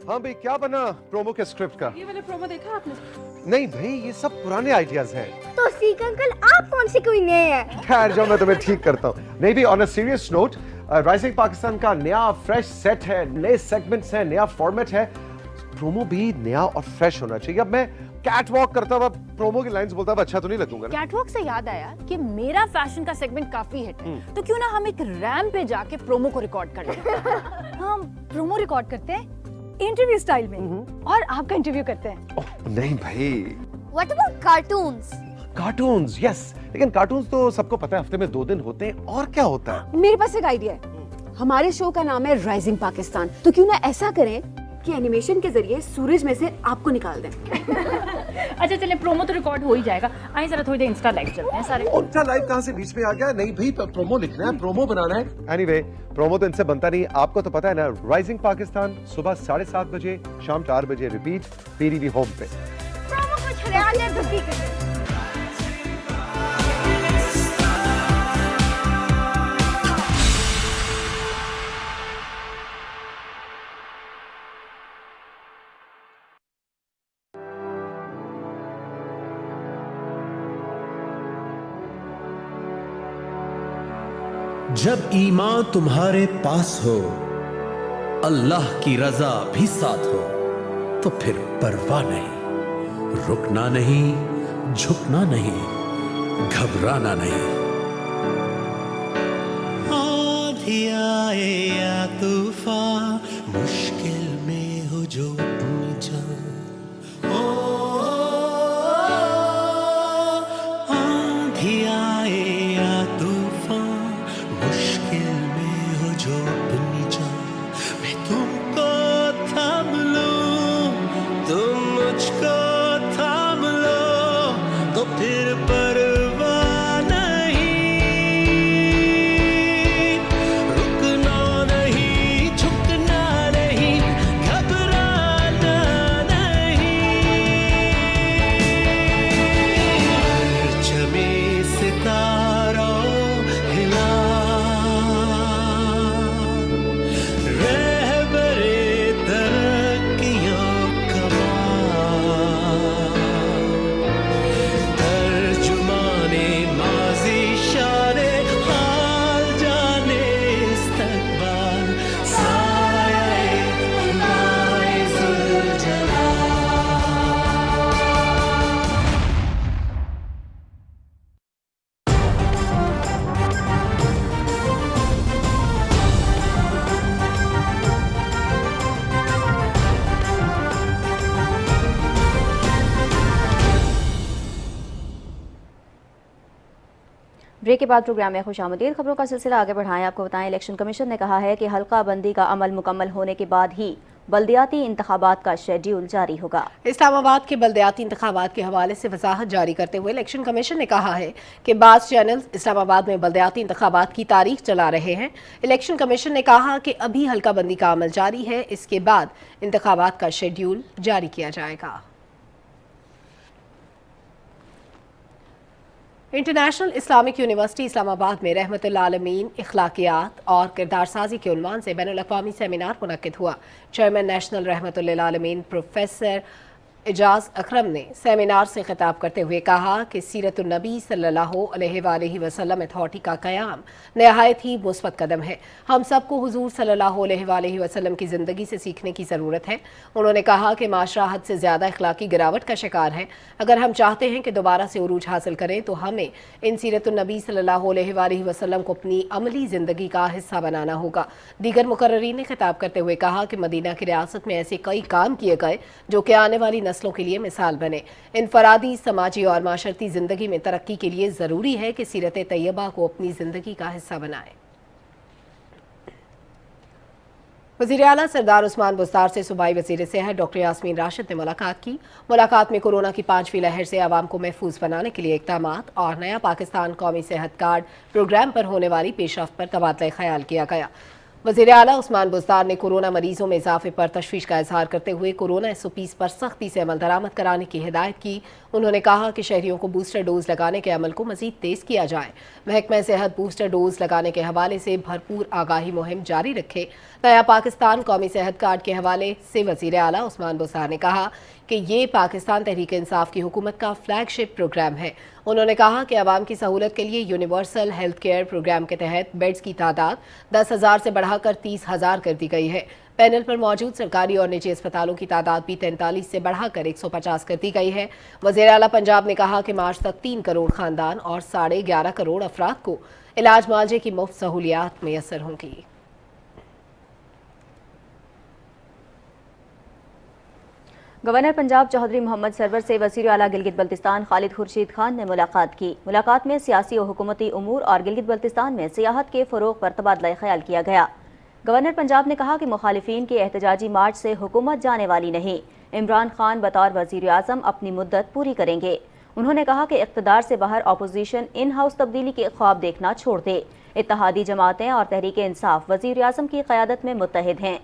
ہاں بھائی، کیا بنا پرومو کے اسکرپٹ کا؟ یہ والا پرومو دیکھا آپ نے؟ نہیں بھائی، یہ سب پرانے آئیڈیاز ہیں۔ تو سیک انکل، آپ کون سے کوئی نئے ہیں؟ خیر جو میں تمہیں ٹھیک کرتا ہوں۔ نہیں بھی، on a serious note, rising Pakistan کا نیا فریش سیٹ ہے، نئے سیگمنٹس ہیں، نیا فارمیٹ ہے، پرومو بھی نیا اور فریش ہونا چاہیے۔ اب میں کیٹ واک کرتا ہوا پرومو کی لائنز بولتا ہوا اچھا تو نہیں لگوں گا۔ کیٹ واک سے یاد آیا کہ میرا فیشن کا سیگمنٹ کافی ہٹ ہے، تو کیوں نہ ہم ایک ریمپ پہ جا کے پرومو کو ریکارڈ کر لیں؟ ہم پرومو ریکارڈ کرتے ہیں انٹرویو سٹائل میں، اور آپ کا انٹرویو کرتے ہیں۔ نہیں بھائی، واٹ اباؤٹ کارٹونز؟ کارٹونز یس، لیکن کارٹونز تو سب کو پتہ ہے ہفتے میں 2 دن ہوتے ہیں، اور کیا ہوتا ہے؟ میرے پاس ایک آئیڈیا ہے، ہمارے شو کا نام ہے رائزنگ پاکستان، تو کیوں نہ ایسا کریں کہ اینیمیشن کے ذریعے سورج میں سے آپ کو نکال دیں۔ اچھا چلیں، پرومو تو ریکارڈ ہو ہی جائے گا، آئیں ذرا تھوڑی دیر انسٹا لائیو چلتے ہیں سارے۔ انسٹا لائیو کہاں سے بیچ میں آ گیا؟ نہیں بھائی، پرومو لکھنا ہے، پرومو بنانا ہے۔ اینی وے، پرومو تو ان سے بنتا نہیں، آپ کو تو پتا ہے نا، رائزنگ پاکستان صبح 7:30 بجے، شام 4 بجے ریپیٹ، PTV ہوم پہ۔ پرومو کو چھڑا دیں، دھتی کریں۔ جب ایمان تمہارے پاس ہو، اللہ کی رضا بھی ساتھ ہو، تو پھر پرواہ نہیں، رکنا نہیں، جھکنا نہیں، گھبرانا نہیں۔ आंधी आए या तूफान, मुश्किल में हो जो अपनी जान, आंधी आए या तूफान, मुश्किल में हो जो अपनी जान, मैं तुमको थाम लूं, तुम मुझको थाम लो, तो फिर परवाह नहीं, रुकना नहीं, झुकना नहीं, घबराना नहीं, चमे सितारों हिला, रहबरे तरक्कियों तर्जुमाने माज़ी शाने हाल जाने इस्तक़बाल, साये खुदाए ज़ुल्जलाल। ब्रेक के बाद प्रोग्राम में खुशामदीद। खबरों का सिलसिला आगे बढ़ाएं। आपको बताएं, इलेक्शन कमीशन ने कहा है कि हल्का बंदी का अमल मुकम्मल होने के बाद ही बल्दियाती इंतखाबात का शेड्यूल जारी होगा। इस्लामाबाद के बल्दियाती इंतखाबात के हवाले से वजाहत जारी करते हुए इलेक्शन कमीशन ने कहा है कि बाज़ चैनल इस्लामाबाद में बल्दियाती इंतखाबात की तारीख चला रहे हैं। इलेक्शन कमीशन ने कहा कि अभी हल्का बंदी का अमल जारी है, इसके बाद इंतखाबात का शेड्यूल जारी किया जाएगा। इंटरनेशनल इस्लामिक यूनिवर्सिटी इस्लामाबाद में रहमतुल आलमीन इखलाकियात और किरदार साजी के उन्वान से बैनुल-अक़वामी सेमिनार मुनक्किद हुआ। चेयरमैन नेशनल रहमतुल आलमीन प्रोफेसर एजाज अकरम ने सेमिनार से खिताब करते हुए कहा कि सीरतुन नबी सल्लल्लाहु अलैहि वसल्लम अथॉरिटी का क़याम नहायत ही मुस्बत कदम है। हम सबको हुजूर सल्लल्लाहु अलैहि वसल्लम की ज़िंदगी से सीखने की ज़रूरत है। उन्होंने कहा कि माशरा हद से ज़्यादा अखलाकी गिरावट का शिकार है। अगर हम चाहते हैं कि दोबारा से उरूज हासिल करें तो हमें इन सीरतुन नबी सल्लल्लाहु अलैहि वसल्लम को अपनी अमली ज़िंदगी का हिस्सा बनाना होगा। दीगर मुकर्ररीन ने खिताब करते हुए कहा कि मदीना की रियासत में ऐसे कई काम किए गए जो कि आने वाली नस्लों के लिए मिसाल बने। इनफरादी, समाजी और माशरती ज़िंदगी में तरक्की के लिए ज़रूरी है कि सीरत तैयबा को अपनी ज़िंदगी का हिस्सा बनाएं। वज़ीर आला सरदार उस्मान बुज़दार से सूबाई वज़ीर सेहत डॉक्टर यास्मीन राशिद ने मुलाकात की। मुलाकात में कोरोना की 5वीं लहर से आवाम को महफूज बनाने के लिए इक़दामात और नया पाकिस्तान कौमी सेहत कार्ड प्रोग्राम पर होने वाली पेशरफ्त पर तबादला ख्याल किया गया। वज़ीर आला उस्मान बुज़दार ने कोरोना मरीजों में इजाफे पर तशवीश का इजहार करते हुए कोरोना SOPs पर सख्ती से अमल दरामद कराने की हिदायत की। उन्होंने कहा कि शहरियों को बूस्टर डोज लगाने के अमल को मज़ीद तेज़ किया जाए। महकमा सेहत बूस्टर डोज लगाने के हवाले से भरपूर आगाही मुहिम जारी रखे। नया पाकिस्तान कौमी सेहत कार्ड के हवाले से वज़ीर आला उस्मान बुज़दार ने कहा कि ये पाकिस्तान तहरीक इंसाफ की हुकूमत का फ्लैगशिप प्रोग्राम है। उन्होंने कहा कि आवाम की सहूलत के लिए यूनिवर्सल हेल्थ केयर प्रोग्राम के तहत बेड्स की तादाद 10,000 से बढ़ाकर 30,000 कर दी गई है। पैनल पर मौजूद सरकारी और निजी अस्पतालों की तादाद भी 43 से बढ़ाकर 150 कर दी गई है। वज़ीर आला पंजाब ने कहा कि मार्च तक 3 करोड़ खानदान और 11.5 करोड़ अफराद को इलाज मुआवजे की मुफ्त सहूलियात मैसर होंगी। गवर्नर पंजाब चौधरी मोहम्मद सरवर से वज़ीर आला गिलगित बल्तिस्तान खालिद खुर्शीद खान ने मुलाकात की। मुलाकात में सियासी और हुकूमती उमूर और गिलगित बल्तिस्तान में सियाहत के फ़रोग़ पर तबादला ख्याल किया गया। गवर्नर पंजाब ने कहा कि मुखालिफिन के एहतजाजी मार्च से हुकूमत जाने वाली नहीं। इमरान खान बतौर वज़ीर आज़म अपनी मुद्दत पूरी करेंगे। उन्होंने कहा कि इक़्तिदार से बाहर अपोजिशन इन हाउस तब्दीली के ख्वाब देखना छोड़ दे। इत्तेहादी जमातें और तहरीक इंसाफ वज़ीर आज़म की क़यादत में मुत्तहिद हैं।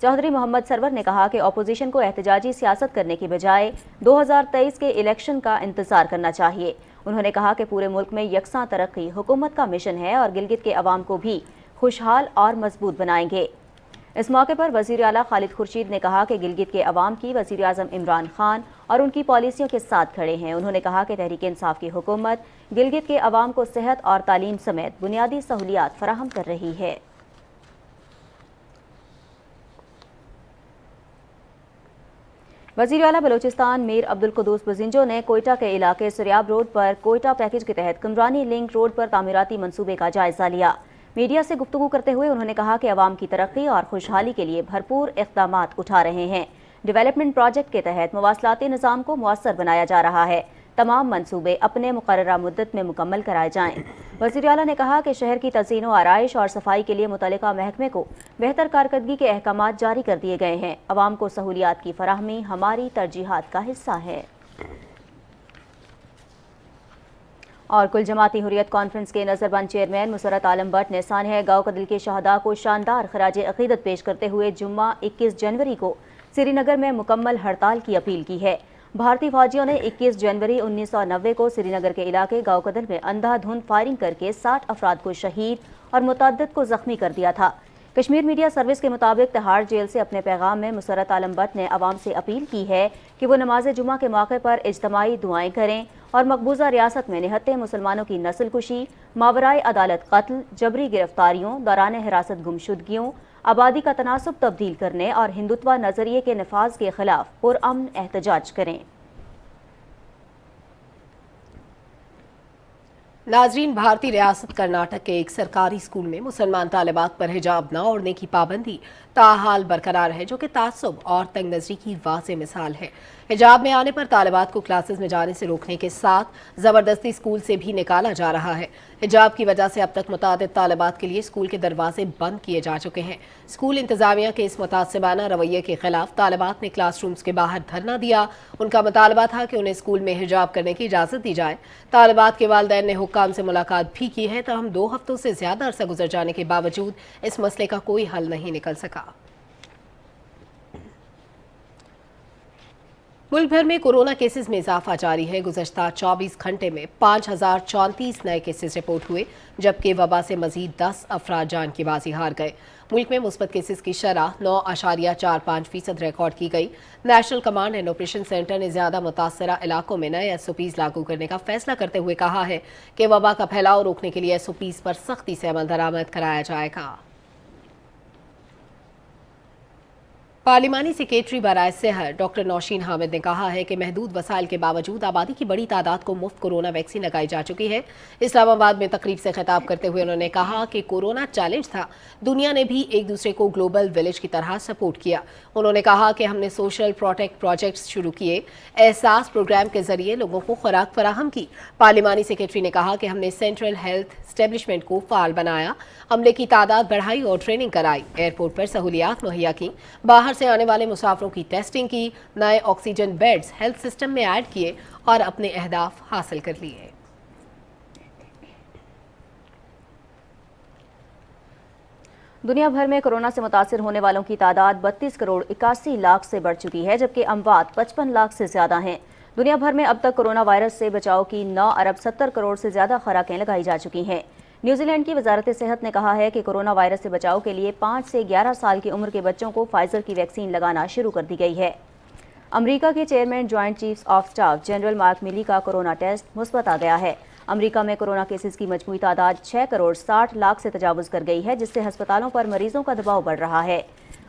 चौधरी मोहम्मद सरवर ने कहा कि अपोजिशन को एहतजाजी सियासत करने की बजाय 2023 के इलेक्शन का इंतज़ार करना चाहिए। उन्होंने कहा कि पूरे मुल्क में यकसां तरक्की हुकूमत का मिशन है और गिलगित के अवाम को भी खुशहाल और मजबूत बनाएंगे। इस मौके पर वज़ीर आला खालिद खुर्शीद ने कहा कि गिलगित के अवाम की वज़ीर आज़म इमरान खान और उनकी पॉलिसियों के साथ खड़े हैं। उन्होंने कहा कि तहरीक इंसाफ की हुकूमत गिलगित के अवाम को सेहत और तालीम समेत बुनियादी सहूलियात फराहम कर रही है। वज़ीर आला बलोचिस्तान मीर अब्दुल कुद्दूस बजिंजो ने कोयटा के इलाके सरियाब रोड पर कोयटा पैकेज के तहत कमरानी लिंक रोड पर तामीराती मंसूबे का जायजा लिया। मीडिया से गुफ्तगू करते हुए उन्होंने कहा कि अवाम की तरक्की और खुशहाली के लिए भरपूर इक़दामात उठा रहे हैं। डेवलपमेंट प्रोजेक्ट के तहत मवासलाती निज़ाम को मुअस्सर बनाया जा रहा है। तमाम मंसूबे अपने मुकर्ररा मुद्दत में मुकम्मल कराए जाएं। वज़ीर आला ने कहा कि शहर की तज़ीनो आराइश और सफाई के लिए मुतल्लिका महकमे को बेहतर कारकर्दगी के अहकामात जारी कर दिए गए हैं। अवाम को सहूलियात की फराहमी हमारी तरजीहात का हिस्सा है। और कुल जमाती हुर्रियत कॉन्फ्रेंस के नज़रबंद चेयरमैन मुसर्रत आलम भट्ट ने सानिया गाँव कदल के शहदा को शानदार खराज अक़ीदत पेश करते हुए जुम्मा 21 जनवरी को श्रीनगर में मुकम्मल हड़ताल की अपील की है। भारतीय फौजियों ने 21 जनवरी 1990 को श्रीनगर के इलाके गाँव कदल में अंधाधुंध फायरिंग करके 60 अफराद को शहीद और मुतअद्दिद को जख्मी कर दिया था। कश्मीर मीडिया सर्विस के मुताबिक तिहाड़ जेल से अपने पैगाम में मुसर्रत आलम भट्ट ने अवाम से अपील की है कि वो नमाज जुमा के मौके पर इज्तमाई दुआएं करें और मकबूजा रियासत में निहत्ते मुसलमानों की नस्ल कुशी, मावराए अदालत कत्ल, जबरी गिरफ्तारियों, दौरान हिरासत गुमशुदगियों, आबादी का तनासुब तब्दील करने और हिंदुत्व नजरिए के नफाज के खिलाफ पुरअमन एहतजाज करें। नाजरीन, भारतीय रियासत कर्नाटक के एक सरकारी स्कूल में मुसलमान तालिबात पर हिजाब न ओढ़ने की पाबंदी ताहाल बरकरार है, जो कि तासुब और तंग नजरी की वाज़ेह मिसाल है। हिजाब में आने पर तालिबात को क्लासेस में जाने से रोकने के साथ ज़बरदस्ती स्कूल से भी निकाला जा रहा है। हिजाब की वजह से अब तक मुतादिद तालिबात के लिए स्कूल के दरवाजे बंद किए जा चुके हैं। स्कूल इंतजामिया के इस मुतासिबाना रवैये के खिलाफ तालिबात ने क्लासरूम्स के बाहर धरना दिया। उनका मुतालबा था कि उन्हें स्कूल में हिजाब करने की इजाज़त दी जाए। तालिबात के वालिदैन ने हुक्काम से मुलाकात भी की है, ताहम 2 हफ्तों से ज़्यादा अरसा गुजर जाने के बावजूद इस मसले का कोई हल नहीं निकल सका। मुल्क भर में कोरोना केसेस में इजाफा जारी है। गुज़श्ता 24 घंटे में 5034 नए केसेस रिपोर्ट हुए, जबकि वबा से मजीद 10 अफराद जान की बाजी हार गए। मुल्क में मुस्बत केसेस की शरह 9.45% रिकॉर्ड की गई। National command and operation centre ने ज़्यादा मुतासरा इलाकों में नए SOPs लागू करने का फैसला करते हुए कहा है कि वबा का फैलाव रोकने के लिए SOPs पर सख्ती से अमल दरामद कराया जाएगा। पार्लिमानी सेक्रेटरी बराए सेहत डॉक्टर नौशीन हामिद ने कहा है कि महदूद वसाइल के बावजूद आबादी की बड़ी तादाद को मुफ्त कोरोना वैक्सीन लगाई जा चुकी है। इस्लामाबाद में तकरीब से खिताब करते हुए उन्होंने कहा कि कोरोना चैलेंज था, दुनिया ने भी एक दूसरे को ग्लोबल विलेज की तरह सपोर्ट किया। उन्होंने कहा कि हमने सोशल प्रोटेक्ट प्रोजेक्ट्स शुरू किए, एहसास प्रोग्राम के जरिए लोगों को खुराक फराहम की। पार्लिमानी सेक्रेटरी ने कहा कि हमने सेंट्रल हेल्थ एस्टेब्लिशमेंट को फाल बनाया, अमले की तादाद बढ़ाई और ट्रेनिंग कराई, एयरपोर्ट पर सहूलियात मुहैया की, बाहर से आने वाले मुसाफिरों की टेस्टिंग की, नए ऑक्सीजन बेड्स हेल्थ सिस्टम में ऐड किए और अपने अहदाफ हासिल कर लिए। दुनिया भर में कोरोना से मुतासिर होने वालों की तादाद 32 करोड़ 81 लाख से बढ़ चुकी है, जबकि अमवात 55 लाख से ज्यादा हैं। दुनिया भर में अब तक कोरोना वायरस से बचाव की 9 अरब 70 करोड़ से ज्यादा खुराकें लगाई जा चुकी हैं। न्यूजीलैंड की वजारत सेहत ने कहा है कि कोरोना वायरस से बचाव के लिए 5 से 11 साल की उम्र के बच्चों को फाइजर की वैक्सीन लगाना शुरू कर दी गई है। अमेरिका के chairman joint chiefs of staff general mark मिली का कोरोना टेस्ट मुस्बत आ गया है। अमेरिका में कोरोना केसेस की मजमूई तादाद 6 करोड़ 60 लाख से तजावुज कर गई है, जिससे अस्पतालों पर मरीजों का दबाव बढ़ रहा है।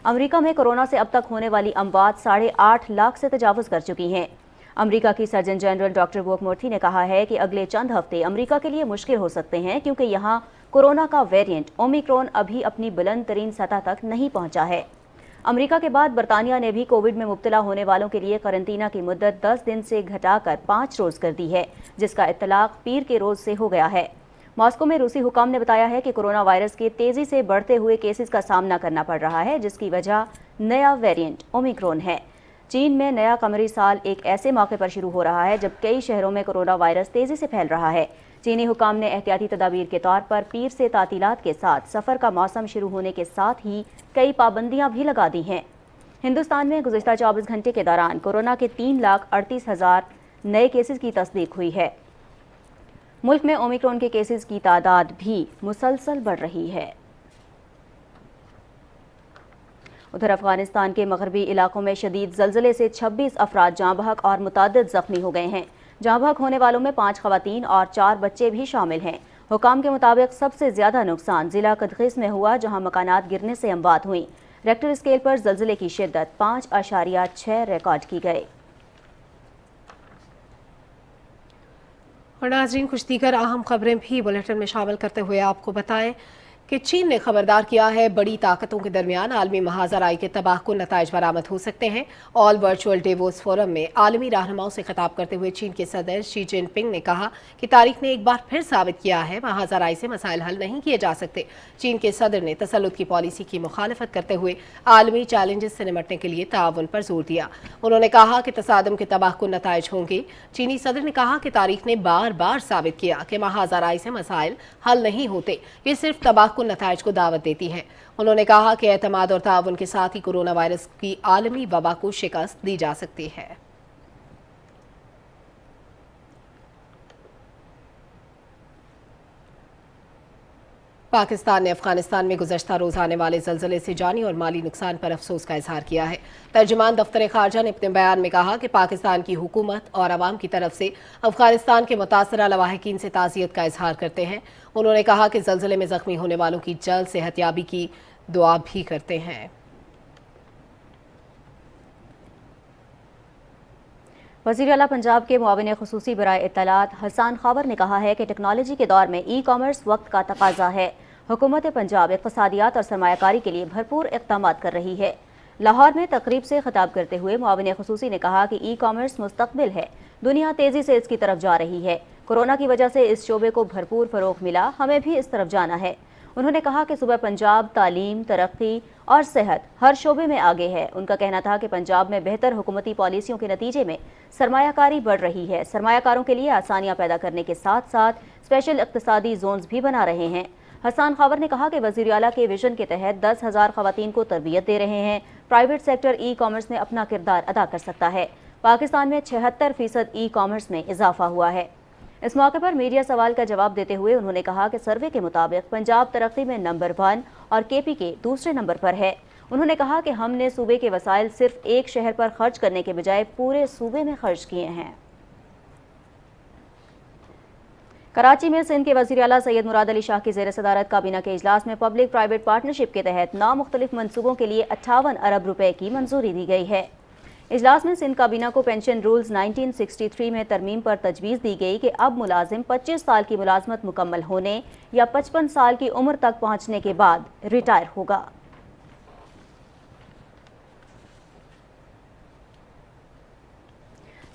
अमेरिका में कोरोना से अब तक होने वाली अमवात 8.5 लाख से तजावुज कर चुकी हैं। अमेरिका की सर्जन जनरल डॉक्टर वोकमोर्थी ने कहा है कि अगले चंद हफ्ते अमेरिका के लिए मुश्किल हो सकते हैं, क्योंकि यहाँ कोरोना का वेरिएंट ओमिक्रॉन अभी अपनी बुलंद तरीन सतह तक नहीं पहुंचा है। अमेरिका के बाद बरतानिया ने भी कोविड में मुब्तला होने वालों के लिए करंतना की मुद्दत 10 दिन से घटाकर 5 रोज कर दी है, जिसका इत्तलाक पीर के रोज से हो गया है। मॉस्को में रूसी हुकाम ने बताया है कि कोरोना वायरस के तेजी से बढ़ते हुए केसेस का सामना करना पड़ रहा है, जिसकी वजह नया वेरिएंट ओमिक्रॉन है। चीन में नया कमरी साल एक ऐसे मौके पर शुरू हो रहा है जब कई शहरों में कोरोना वायरस तेजी से फैल रहा है। चीनी हुकाम ने एहतियाती तदाबीर के तौर पर पीर से तातीलात के साथ सफ़र का मौसम शुरू होने के साथ ही कई पाबंदियां भी लगा दी हैं। हिंदुस्तान में गुज़िश्ता 24 घंटे के दौरान कोरोना के 3,38,000 नए केसेस की तस्दीक हुई है। मुल्क में ओमिक्रॉन के केसेस की तादाद भी मुसलसल बढ़ रही है। उधर अफगानिस्तान के मगरबी इलाकों में शदीद ज़लज़ले से 26 अफराद जाँ बहक और मुतादिद ज़ख्मी हो गए हैं। जाँ बहक होने वालों में 5 ख़वातीन और 4 बच्चे भी शामिल हैं। हुकाम के मुताबिक सबसे ज़्यादा नुकसान ज़िला कदखिस में हुआ, जहाँ मकानात गिरने से अमवात हुई। रेक्टर स्केल पर ज़लज़ले की शिद्दत 5.6 रिकॉर्ड की गई। और नाज़रीन, कुछ दीगर अहम खबरें भी बुलेटिन में शामिल करते हुए आपको बताएं कि चीन ने खबरदार किया है बड़ी ताकतों के दरमियान आलमी महाजराई के तबाहकुन नताइज बरामद हो सकते हैं। ऑल वर्चुअल डेवोस फोरम में आलमी रहनुमाओं से खिताब करते हुए चीन के सदर शी जिनपिंग ने कहा कि तारीख ने एक बार फिर साबित किया है महाजराई से मसाइल हल नहीं किए जा सकते। चीन के सदर ने तसल्लुत की पॉलिसी की मुखालफत करते हुए आलमी चैलेंजेस से निपटने के लिए ताउन पर जोर दिया। उन्होंने कहा कि तसादम के तबाहकुन नताइज होंगे। चीनी सदर ने कहा कि तारीख ने बार बार साबित किया कि महाजराई से मसाइल हल नहीं होते, ये सिर्फ तबाहकुन नताइज को दावत देती है। उन्होंने कहा कि एतमाद और ताउन के साथ ही कोरोना वायरस की आलमी वबा को शिकस्त दी जा सकती है। पाकिस्तान ने अफगानिस्तान में गुज़श्ता रोज़ आने वाले ज़लज़ले से जानी और माली नुकसान पर अफसोस का इजहार किया है। तर्जुमान दफ्तर ख़ारजा ने अपने बयान में कहा कि पाकिस्तान की हुकूमत और अवाम की तरफ से अफगानिस्तान के मुतासरा लवाहिकीन से ताज़ियत का इजहार करते हैं। उन्होंने कहा कि ज़लज़ले में ज़ख्मी होने वालों की जल्द सेहतयाबी की दुआ भी करते हैं। वज़ीर आला पंजाब के मुआविन ख़ुसूसी बराए इत्तलात हसान खावर ने कहा है कि टेक्नोलॉजी के दौर में ई कॉमर्स वक्त का तकाजा है। हुकूमत पंजाब इक़्तिसादियात और सरमायाकारी के लिए भरपूर इक़दाम कर रही है। लाहौर में तकरीब से खिताब करते हुए मुआविन ख़ुसूसी ने कहा कि ई कॉमर्स मुस्तक़बिल है, दुनिया तेज़ी से इसकी तरफ जा रही है। कोरोना की वजह से इस शोबे को भरपूर फ़रोग़ मिला, हमें भी इस तरफ जाना है। उन्होंने कहा कि सूबा पंजाब तालीम, तरक्की और सेहत हर शोबे में आगे है। उनका कहना था कि पंजाब में बेहतर हुकूमती पॉलिसियों के नतीजे में सरमायाकारी बढ़ रही है। सरमायाकारों के लिए आसानियां पैदा करने के साथ साथ स्पेशल इक़्तिसादी जोन्स भी बना रहे हैं। हसान खावर ने कहा कि वज़ीर आला के विजन के तहत 10,000 ख़वातीन को तरबियत दे रहे हैं। प्राइवेट सेक्टर ई कॉमर्स में अपना किरदार अदा कर सकता है। पाकिस्तान में 76% ई कॉमर्स में इजाफा हुआ है। इस मौके पर मीडिया सवाल का जवाब देते हुए उन्होंने कहा कि सर्वे के मुताबिक पंजाब तरक्की में नंबर 1 और केपी के दूसरे नंबर पर है। उन्होंने कहा कि हमने सूबे के वसाइल सिर्फ एक शहर पर खर्च करने के बजाय पूरे सूबे में खर्च किए हैं। कराची में सिंध के वज़ीर आला सैयद मुराद अली शाह की ज़ेर सदारत काबीना के इजलास में पब्लिक प्राइवेट पार्टनरशिप के तहत 9 मुख्तलिफ मनसूबों के लिए 58 अरब रुपए की मंजूरी दी गई है। इजलास में सिंध काबीना को पेंशन रूल्स 1963 में तरमीम पर तजवीज़ दी गई कि अब मुलाजिम 25 साल की मुलाजमत मुकम्मल होने या 55 साल की उम्र तक पहुँचने के बाद रिटायर होगा।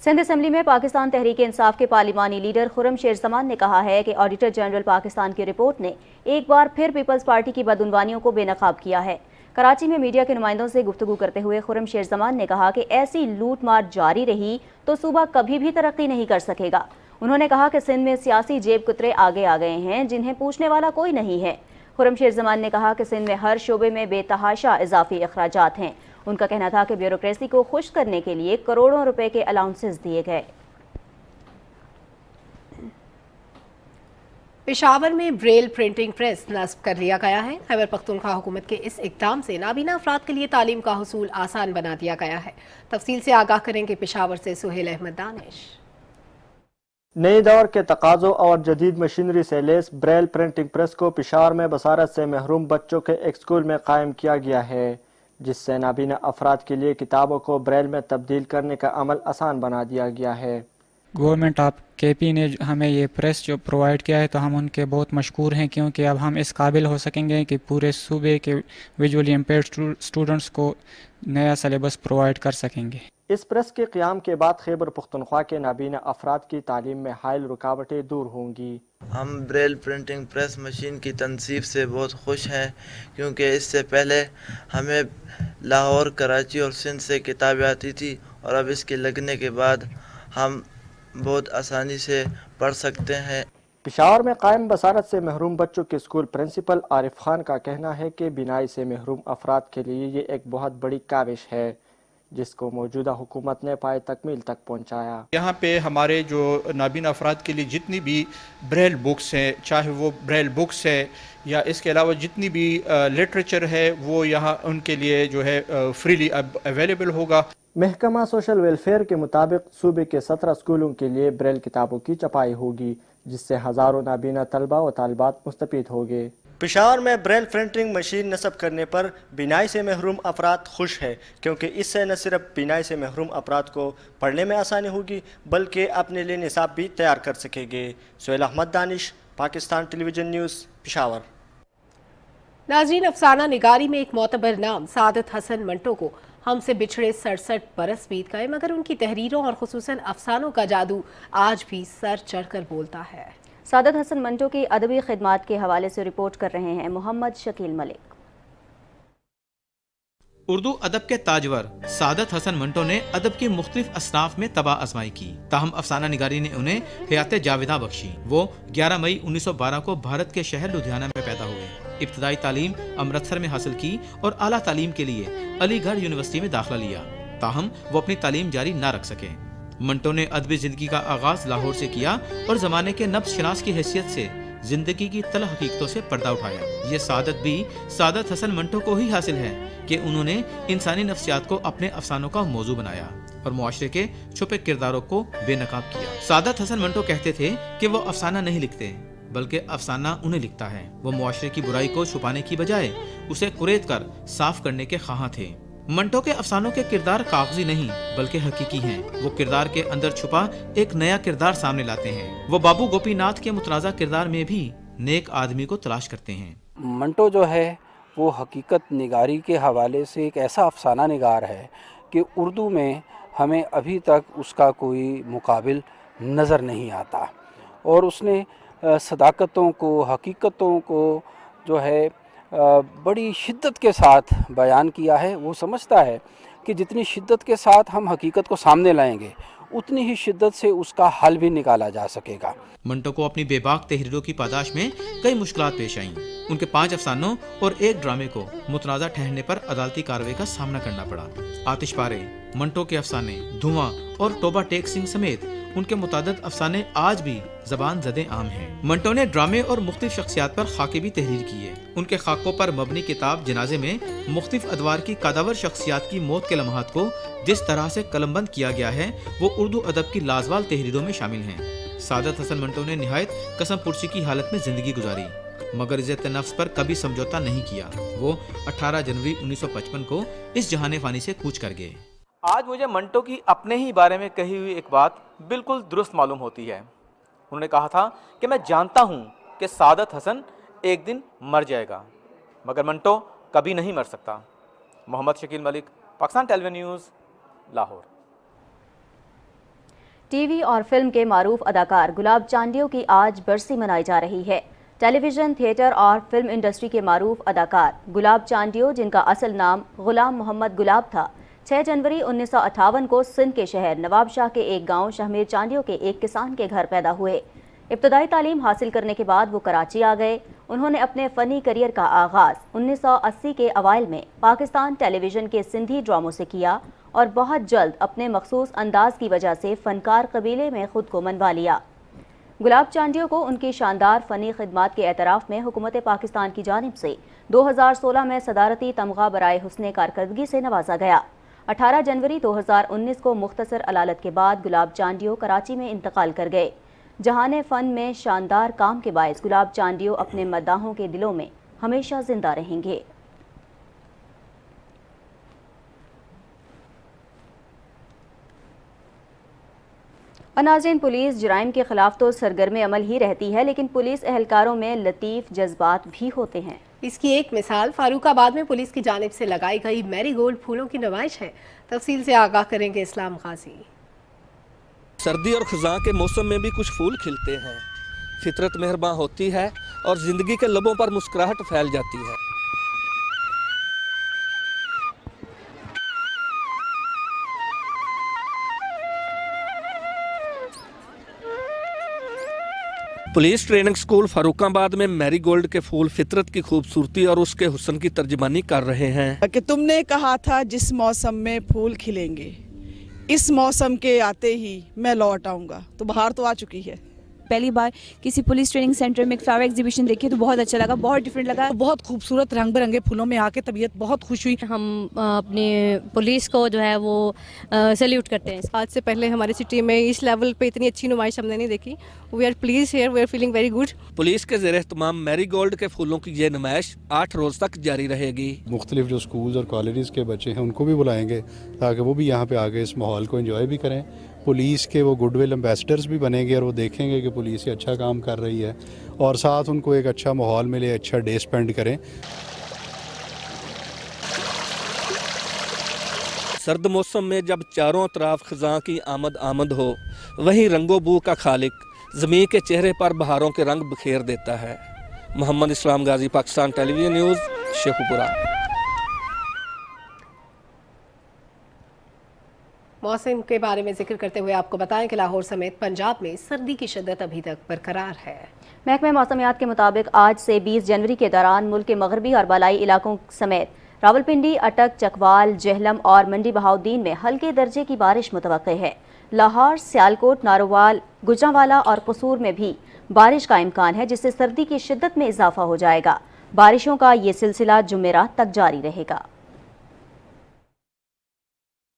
सिंध असेंबली में पाकिस्तान तहरीक इंसाफ के पार्लिमानी लीडर खुर्रम शेर जमान ने कहा है कि ऑडिटर जनरल पाकिस्तान की रिपोर्ट ने एक बार फिर पीपल्स पार्टी की बदउनवानियों को बेनकाब किया है। कराची में मीडिया के नुमाइंदों से गुफ्तगू करते हुए खुर्रम शेर जमान ने कहा कि ऐसी लूट मार जारी रही तो सूबा कभी भी तरक्की नहीं कर सकेगा। उन्होंने कहा कि सिंध में सियासी जेब कुतरे आगे आ गए हैं जिन्हें पूछने वाला कोई नहीं है। खुर्रम शेर जमान ने कहा कि सिंध में हर शोबे में बेतहाशा इजाफी अखराजात हैं। उनका कहना था कि ब्यूरोक्रेसी को खुश करने के लिए करोड़ों रुपए के अलाउंसेस दिए गए। पेशावर में ब्रेल प्रिंटिंग प्रेस नस्ब कर लिया गया है। खैबर पख्तूनख्वा हुकूमत के इस इक़दाम से नाबीना अफराद के लिए तालीम का हुसूल आसान बना दिया गया है। तफसील से आगाह करेंगे पेशावर से सुहेल अहमद दानिश। नए दौर के तकाज़ों और जदीद मशीनरी से लेस ब्रेल प्रिंटिंग प्रेस को पेशावर में बसारत से महरूम बच्चों के एक स्कूल में कायम किया गया है, जिससे नाबीना अफराद के लिए किताबों को ब्रेल में तब्दील करने का अमल आसान बना दिया गया है। गवर्नमेंट ऑफ केपी ने हमें ये प्रेस जो प्रोवाइड किया है तो हम उनके बहुत मशकूर हैं, क्योंकि अब हम इस काबिल हो सकेंगे कि पूरे सूबे के विजुअली इम्पेयर्ड स्टूडेंट्स को नया सिलेबस प्रोवाइड कर सकेंगे। इस प्रेस के क़याम के बाद खैबर पख्तूनख्वा के नाबीना अफराद की तालीम में हायल रुकावटें दूर होंगी। हम ब्रेल प्रिंटिंग प्रेस मशीन की तनसीब से बहुत खुश हैं, क्योंकि इससे पहले हमें लाहौर, कराची और सिंध से किताबें आती थी और अब इसके लगने के बाद हम बहुत आसानी से पढ़ सकते हैं। पेशावर में कायम बसारत से महरूम बच्चों के स्कूल प्रिंसिपल आरिफ खान का कहना है कि बिनाई से महरूम अफराद के लिए ये एक बहुत बड़ी काविश है, जिसको मौजूदा हुकूमत ने पाए तकमील तक पहुँचाया। यहाँ पे हमारे जो नाबीना अफराद के लिए जितनी भी ब्रेल बुक्स हैं, चाहे वो ब्रेल बुक्स है या इसके अलावा जितनी भी लिटरेचर है, वो यहाँ उनके लिए जो है फ्रीली अब अवेलेबल होगा। महकमा सोशल वेलफेयर के मुताबिक सूबे के 17 स्कूलों के लिए ब्रेल किताबों की छपाई होगी, जिससे हज़ारों नाबीना तलबा व तालिबात मुस्तफ़ीद होंगे। पेशावर में ब्रेल प्रिंटिंग मशीन नस्ब करने पर बिनाई से महरूम अफराद खुश है, क्योंकि इससे न सिर्फ बिनाई से महरूम अफराद को पढ़ने में आसानी होगी बल्कि अपने लिए निसाब भी तैयार कर सकेंगे। Suhail Ahmed Danish, Pakistan television news, Peshawar. नाज़रीन, अफसाना निगारी में एक मोतबर नाम सादत हसन मंटो को हमसे बिछड़े 67 बरस बीत गए, मगर उनकी तहरीरों और खुसूसन अफसानों का जादू आज भी सर चढ़कर बोलता है। सादत हसन मंटो की अदबी खिदमात के हवाले से रिपोर्ट कर रहे हैं मोहम्मद शकील मलिक। उर्दू अदब के ताजवर सादत हसन मंटो ने अदब की मुख्तलिफ असनाफ में तबाह आजमाई की, ताहम अफसाना निगारी ने उन्हें हयात जावेदा बख्शी। वो 11 मई 1912 को भारत के शहर लुधियाना में पैदा हुए। इब्तदाई तालीम अमृतसर में हासिल की और आला तालीम के लिए अलीगढ़ यूनिवर्सिटी में दाखिला लिया, ताहम वो अपनी तालीम जारी न रख सके। मंटो ने अदबी जिंदगी का आगाज लाहौर से किया और जमाने के नब्ज शनास की हैसियत से जिंदगी की तलख हकीकतों से पर्दा उठाया। ये सादत भी सादत हसन मंटो को ही हासिल है कि उन्होंने इंसानी नफ्सियात को अपने अफसानों का मौजू बनाया और मुआशरे के छुपे किरदारों को बेनकाब किया। सादत हसन मंटो कहते थे कि वो अफसाना नहीं लिखते बल्कि अफसाना उन्हें लिखता है। वो मुआशरे की बुराई को छुपाने की बजाय उसे कुरेद कर साफ करने के ख्वाह थे। मंटो के अफसानों के किरदार कागजी नहीं बल्कि हकीकी हैं। वो किरदार के अंदर छुपा एक नया किरदार सामने लाते हैं। वो बाबू गोपीनाथ के मुतराजा किरदार में भी नेक आदमी को तलाश करते हैं। मंटो जो है वो हकीकत निगारी के हवाले से एक ऐसा अफसाना निगार है कि उर्दू में हमें अभी तक उसका कोई मुकाबिल नज़र नहीं आता, और उसने सदाकतों को, हकीकतों को जो है बड़ी शिद्दत के साथ बयान किया है। वो समझता है कि जितनी शिद्दत के साथ हम हकीकत को सामने लाएंगे उतनी ही शिद्दत से उसका हल भी निकाला जा सकेगा। मंटो को अपनी बेबाक तहरीरों की पादाश में कई मुश्किलात पेश आईं। उनके 5 अफसानों और एक ड्रामे को मुतनाज़ा ठहरने पर अदालती कार्रवाई का सामना करना पड़ा। आतिशपारे, मंटो के अफसाने, धुआं और टोबा टेक सिंह समेत उनके मुतादिद अफसाने आज भी ज़बान ज़दे आम हैं। मंटो ने ड्रामे और मुख्तलिफ शख्सियात पर खाके भी तहरीर किए। उनके खाकों पर मबनी किताब जनाजे में मुख्तलिफ अदवार की कादावर शख्सियात की मौत के लम्हात को जिस तरह से कलमबंद किया गया है वो उर्दू अदब की लाजवाल तहरीरों में शामिल हैं। सादत हसन मंटो ने निहायत कसम पुरसी की हालत में जिंदगी गुजारी, मगर इज्जत नफ्स पर कभी समझौता नहीं किया। वो 18 जनवरी 1955 को इस जहाने फानी से कूच कर गए। आज मुझे मंटो की अपने ही बारे में कही हुई एक बात बिल्कुल दुरुस्त मालूम होती है। उन्होंने कहा था कि मैं जानता हूँ कि सादत हसन एक दिन मर जाएगा, मगर मंटो कभी नहीं मर सकता। Mohammad Shakeel Malik, Pakistan television news, Lahore. TV और फिल्म के मारूफ अदाकार गुलाब चांदियो की आज बरसी मनाई जा रही है। टेलीविजन, थिएटर और फिल्म इंडस्ट्री के मारूफ अदाकार गुलाब चांदियो, जिनका असल नाम गुलाम मोहम्मद गुलाब था, 6 जनवरी 1958 को सिंध के शहर नवाबशाह के एक गांव शहमीर चांदियो के एक किसान के घर पैदा हुए। इब्तदाई तालीम हासिल करने के बाद वो कराची आ गए। उन्होंने अपने फ़नी करियर का आगाज़ 1980 के अवाइल में पाकिस्तान टेलीविज़न के सिंधी ड्रामों से किया और बहुत जल्द अपने मखसूस अंदाज की वजह से फ़नकार कबीले में ख़ुद को मनवा लिया। गुलाब चांदियो को उनकी शानदार फ़नी खिदमात के एतराफ़ में हुकूमत पाकिस्तान की जानिब से 2016 में सदारती तमगा बराए हुस्ने कारकर्दगी से नवाजा गया। 18 जनवरी 2019 को मुख्तसर अलालत के बाद गुलाब चांदियो कराची में इंतकाल कर गए। जहाने फ़न में शानदार काम के बायस गुलाब चांदियो अपने मद्दाहों के दिलों में हमेशा जिंदा रहेंगे। नाज़रीन, पुलिस जराइम के खिलाफ तो सरगर्म अमल ही रहती है, लेकिन पुलिस एहलकारों में लतीफ़ जज्बात भी होते हैं। इसकी एक मिसाल फारूकाबाद में पुलिस की जानिब से लगाई गई मैरीगोल्ड फूलों की नुमाइश है। तफसील से आगाह करेंगे इस्लाम गाजी। सर्दी और ख़ुज़ा के मौसम में भी कुछ फूल खिलते हैं, फितरत मेहरबान होती है और ज़िंदगी के लबों पर मुस्कुराहट फैल जाती है। पुलिस ट्रेनिंग स्कूल फारूकाबाद में मैरीगोल्ड के फूल फितरत की खूबसूरती और उसके हुस्न की तर्जुमानी कर रहे हैं। कि तुमने कहा था जिस मौसम में फूल खिलेंगे, इस मौसम के आते ही मैं लौट आऊँगा, तो बहार तो आ चुकी है। पहली बार किसी पुलिस ट्रेनिंग सेंटर में एक फ्लावर एग्जीबिशन देखी तो बहुत अच्छा लगा, बहुत डिफरेंट लगा। बहुत खूबसूरत रंग बिरंगे फूलों में आके तबीयत बहुत खुश हुई। हम अपनी पुलिस को जो है वो सैल्यूट करते हैं। आज से पहले हमारी सिटी में इस लेवल पे इतनी अच्छी नुमाइश हमने नहीं देखी। We are please here, we are feeling very good. Police के ज़ेरे तमाम मैरीगोल्ड के फूलों की ये नुमाइश 8 रोज तक जारी रहेगी। मुख्तलिफ जो स्कूल्स और कॉलेजेस के बच्चे हैं उनको भी बुलाएंगे ताकि वो भी यहाँ पे आके इस माहौल को एंजॉय भी करें। पुलिस के वो गुडविल एम्बेसडर्स भी बनेंगे और वो देखेंगे कि पुलिस ये अच्छा काम कर रही है और साथ उनको एक अच्छा माहौल मिले, अच्छा डे स्पेंड करें। सर्द मौसम में जब चारों तरफ खज़ां की आमद हो, वहीं रंगो बू का खालिक ज़मीन के चेहरे पर बहारों के रंग बिखेर देता है। मोहम्मद इस्लाम गाजी, पाकिस्तान टेलीविजन न्यूज़, शेखुपुरा। मौसम के बारे में जिक्र करते हुए आपको बताएं कि लाहौर समेत पंजाब में सर्दी की शिद्दत अभी तक बरकरार है। महकमे मौसमियात के मुताबिक आज से 20 जनवरी के दौरान मुल्क के मगरबी और बालाई इलाकों समेत रावलपिंडी, अटक, चकवाल, जेहलम और मंडी बहाउद्दीन में हल्के दर्जे की बारिश मुतवक्के है। लाहौर, सियालकोट, नारोवाल, गुजरांवाला और कसूर में भी बारिश का इम्कान है, जिससे सर्दी की शिद्दत में इजाफा हो जाएगा। बारिशों का ये सिलसिला जुमेरात तक जारी रहेगा।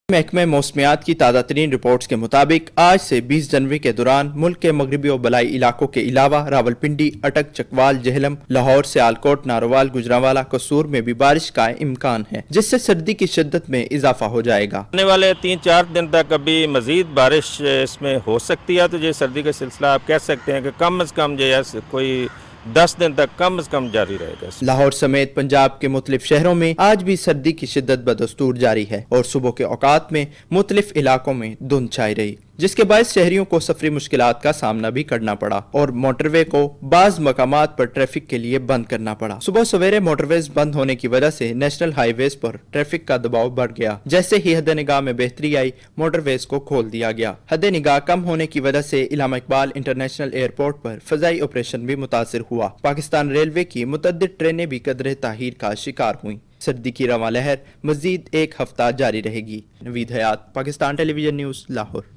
महकमे मौसमियात की ताज़ा तरीन रिपोर्ट्स के मुताबिक आज से 20 जनवरी के दौरान मुल्क के मगरबी और बलाई इलाकों के अलावा रावलपिंडी, अटक, चकवाल, जेहलम, लाहौर, सियालकोट, नारोवाल, गुजरांवाला, कसूर में भी बारिश का इम्कान है, जिससे सर्दी की शिद्दत में इजाफा हो जाएगा। आने वाले 3-4 दिन तक अभी मजीद बारिश इसमें हो सकती है, तो ये सर्दी का सिलसिला आप कह सकते हैं कि कम से कम जो है कोई 10 दिन तक कम से कम जारी रहेगा। लाहौर समेत पंजाब के मुख्तलिफ शहरों में आज भी सर्दी की शिद्दत बदस्तूर जारी है और सुबह के औकात में मुख्तलिफ इलाकों में धुंध छाई रही, जिसके बायस शहरियों को सफरी मुश्किलात का सामना भी करना पड़ा और मोटरवे को बाज मकामात पर ट्रैफिक के लिए बंद करना पड़ा। सुबह सवेरे मोटरवेज बंद होने की वजह से नेशनल हाईवेज पर ट्रैफिक का दबाव बढ़ गया। जैसे ही हद निगाह में बेहतरी आई, मोटरवेज को खोल दिया गया। हद निगाह कम होने की वजह से इलामा इकबाल इंटरनेशनल एयरपोर्ट पर फजाई ऑपरेशन भी मुतासिर हुआ। पाकिस्तान रेलवे की मुतअद्दिद ट्रेनें भी कदरे ताहीर का शिकार हुई। सर्दी की रवां लहर मजीद एक हफ्ता जारी रहेगी। नवीद हयात, पाकिस्तान टेलीविजन न्यूज़, लाहौर।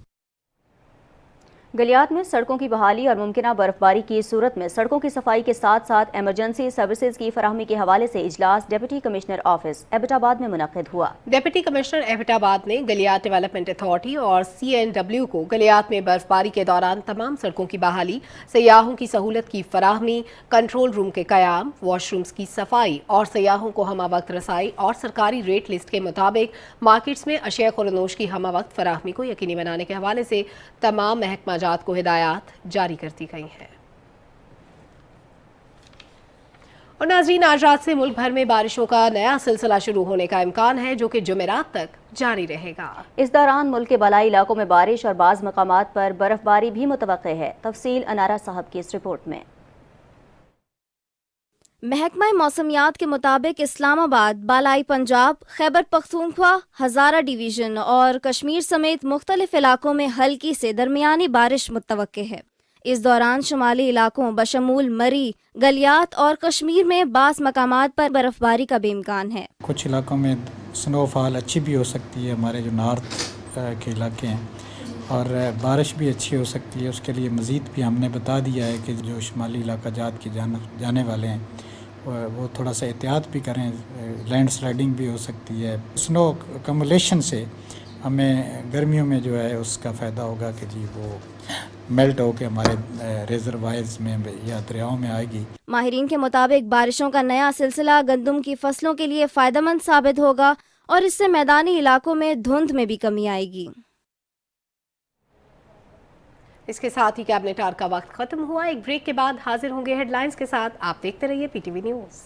गलियात में सड़कों की बहाली और मुमकिना बर्फबारी की सूरत में सड़कों की सफाई के साथ साथ एमरजेंसी सर्विसेज की फराहमी के हवाले से इजलास डिप्टी कमिश्नर ऑफिस एबटाबाद में मुनक्किद हुआ। डिप्टी कमिश्नर एबटाबाद ने गलियात डेवलपमेंट अथॉरिटी और CNW को गलियात में बर्फबारी के दौरान तमाम सड़कों की बहाली, सयाहों की सहूलत की फराहमी, कंट्रोल रूम के कयाम, वॉशरूम्स की सफाई और सयाहों को हमा वक्त रसाई और सरकारी रेट लिस्ट के मुताबिक मार्केट्स में अशिया खुरनोश की हमा वक्त फराहमी को यकीनी बनाने के हवाले से तमाम महकमा जात को हिदायत जारी कर दी गई हैं। और नाज़रीन, आज रात से मुल्क भर में बारिशों का नया सिलसिला शुरू होने का इम्कान है, जो कि जुमेरात तक जारी रहेगा। इस दौरान मुल्क के बालाई इलाकों में बारिश और बाज़ मकामात पर बर्फबारी भी मुतवक्के है। तफसील अनारा साहब की इस रिपोर्ट में। महकमा मौसमियात के मुताबिक इस्लामाबाद, बालाई पंजाब, खैबर पख्तूनख्वा, हज़ारा डिवीज़न और कश्मीर समेत मुख्तलिफ इलाकों में हल्की से दरमियानी बारिश मुतवक्के है। इस दौरान शुमाली इलाकों बशमूल मरी, गलियात और कश्मीर में बास मकामात पर बर्फबारी का भी इम्कान है। कुछ इलाकों में स्नोफॉल अच्छी भी हो सकती है, हमारे जो नॉर्थ के इलाके हैं, और बारिश भी अच्छी हो सकती है। उसके लिए मज़ीद भी हमने बता दिया है कि जो शुमाली इलाका जात के जाने वाले हैं वो थोड़ा सा एहतियात भी करें। लैंड स्लाइडिंग भी हो सकती है। स्नो कमुलेशन से हमें गर्मियों में जो है उसका फ़ायदा होगा कि जी वो मेल्ट होकर हमारे रिजर्वायर्स में या दरियाओं में आएगी। माहिरीन के मुताबिक बारिशों का नया सिलसिला गंदम की फसलों के लिए फ़ायदेमंद साबित होगा और इससे मैदानी इलाकों में धुंध में भी कमी आएगी। इसके साथ ही कैबिनेट आवर का वक्त खत्म हुआ। एक ब्रेक के बाद हाजिर होंगे हेडलाइंस के साथ। आप देखते रहिए PTV न्यूज़।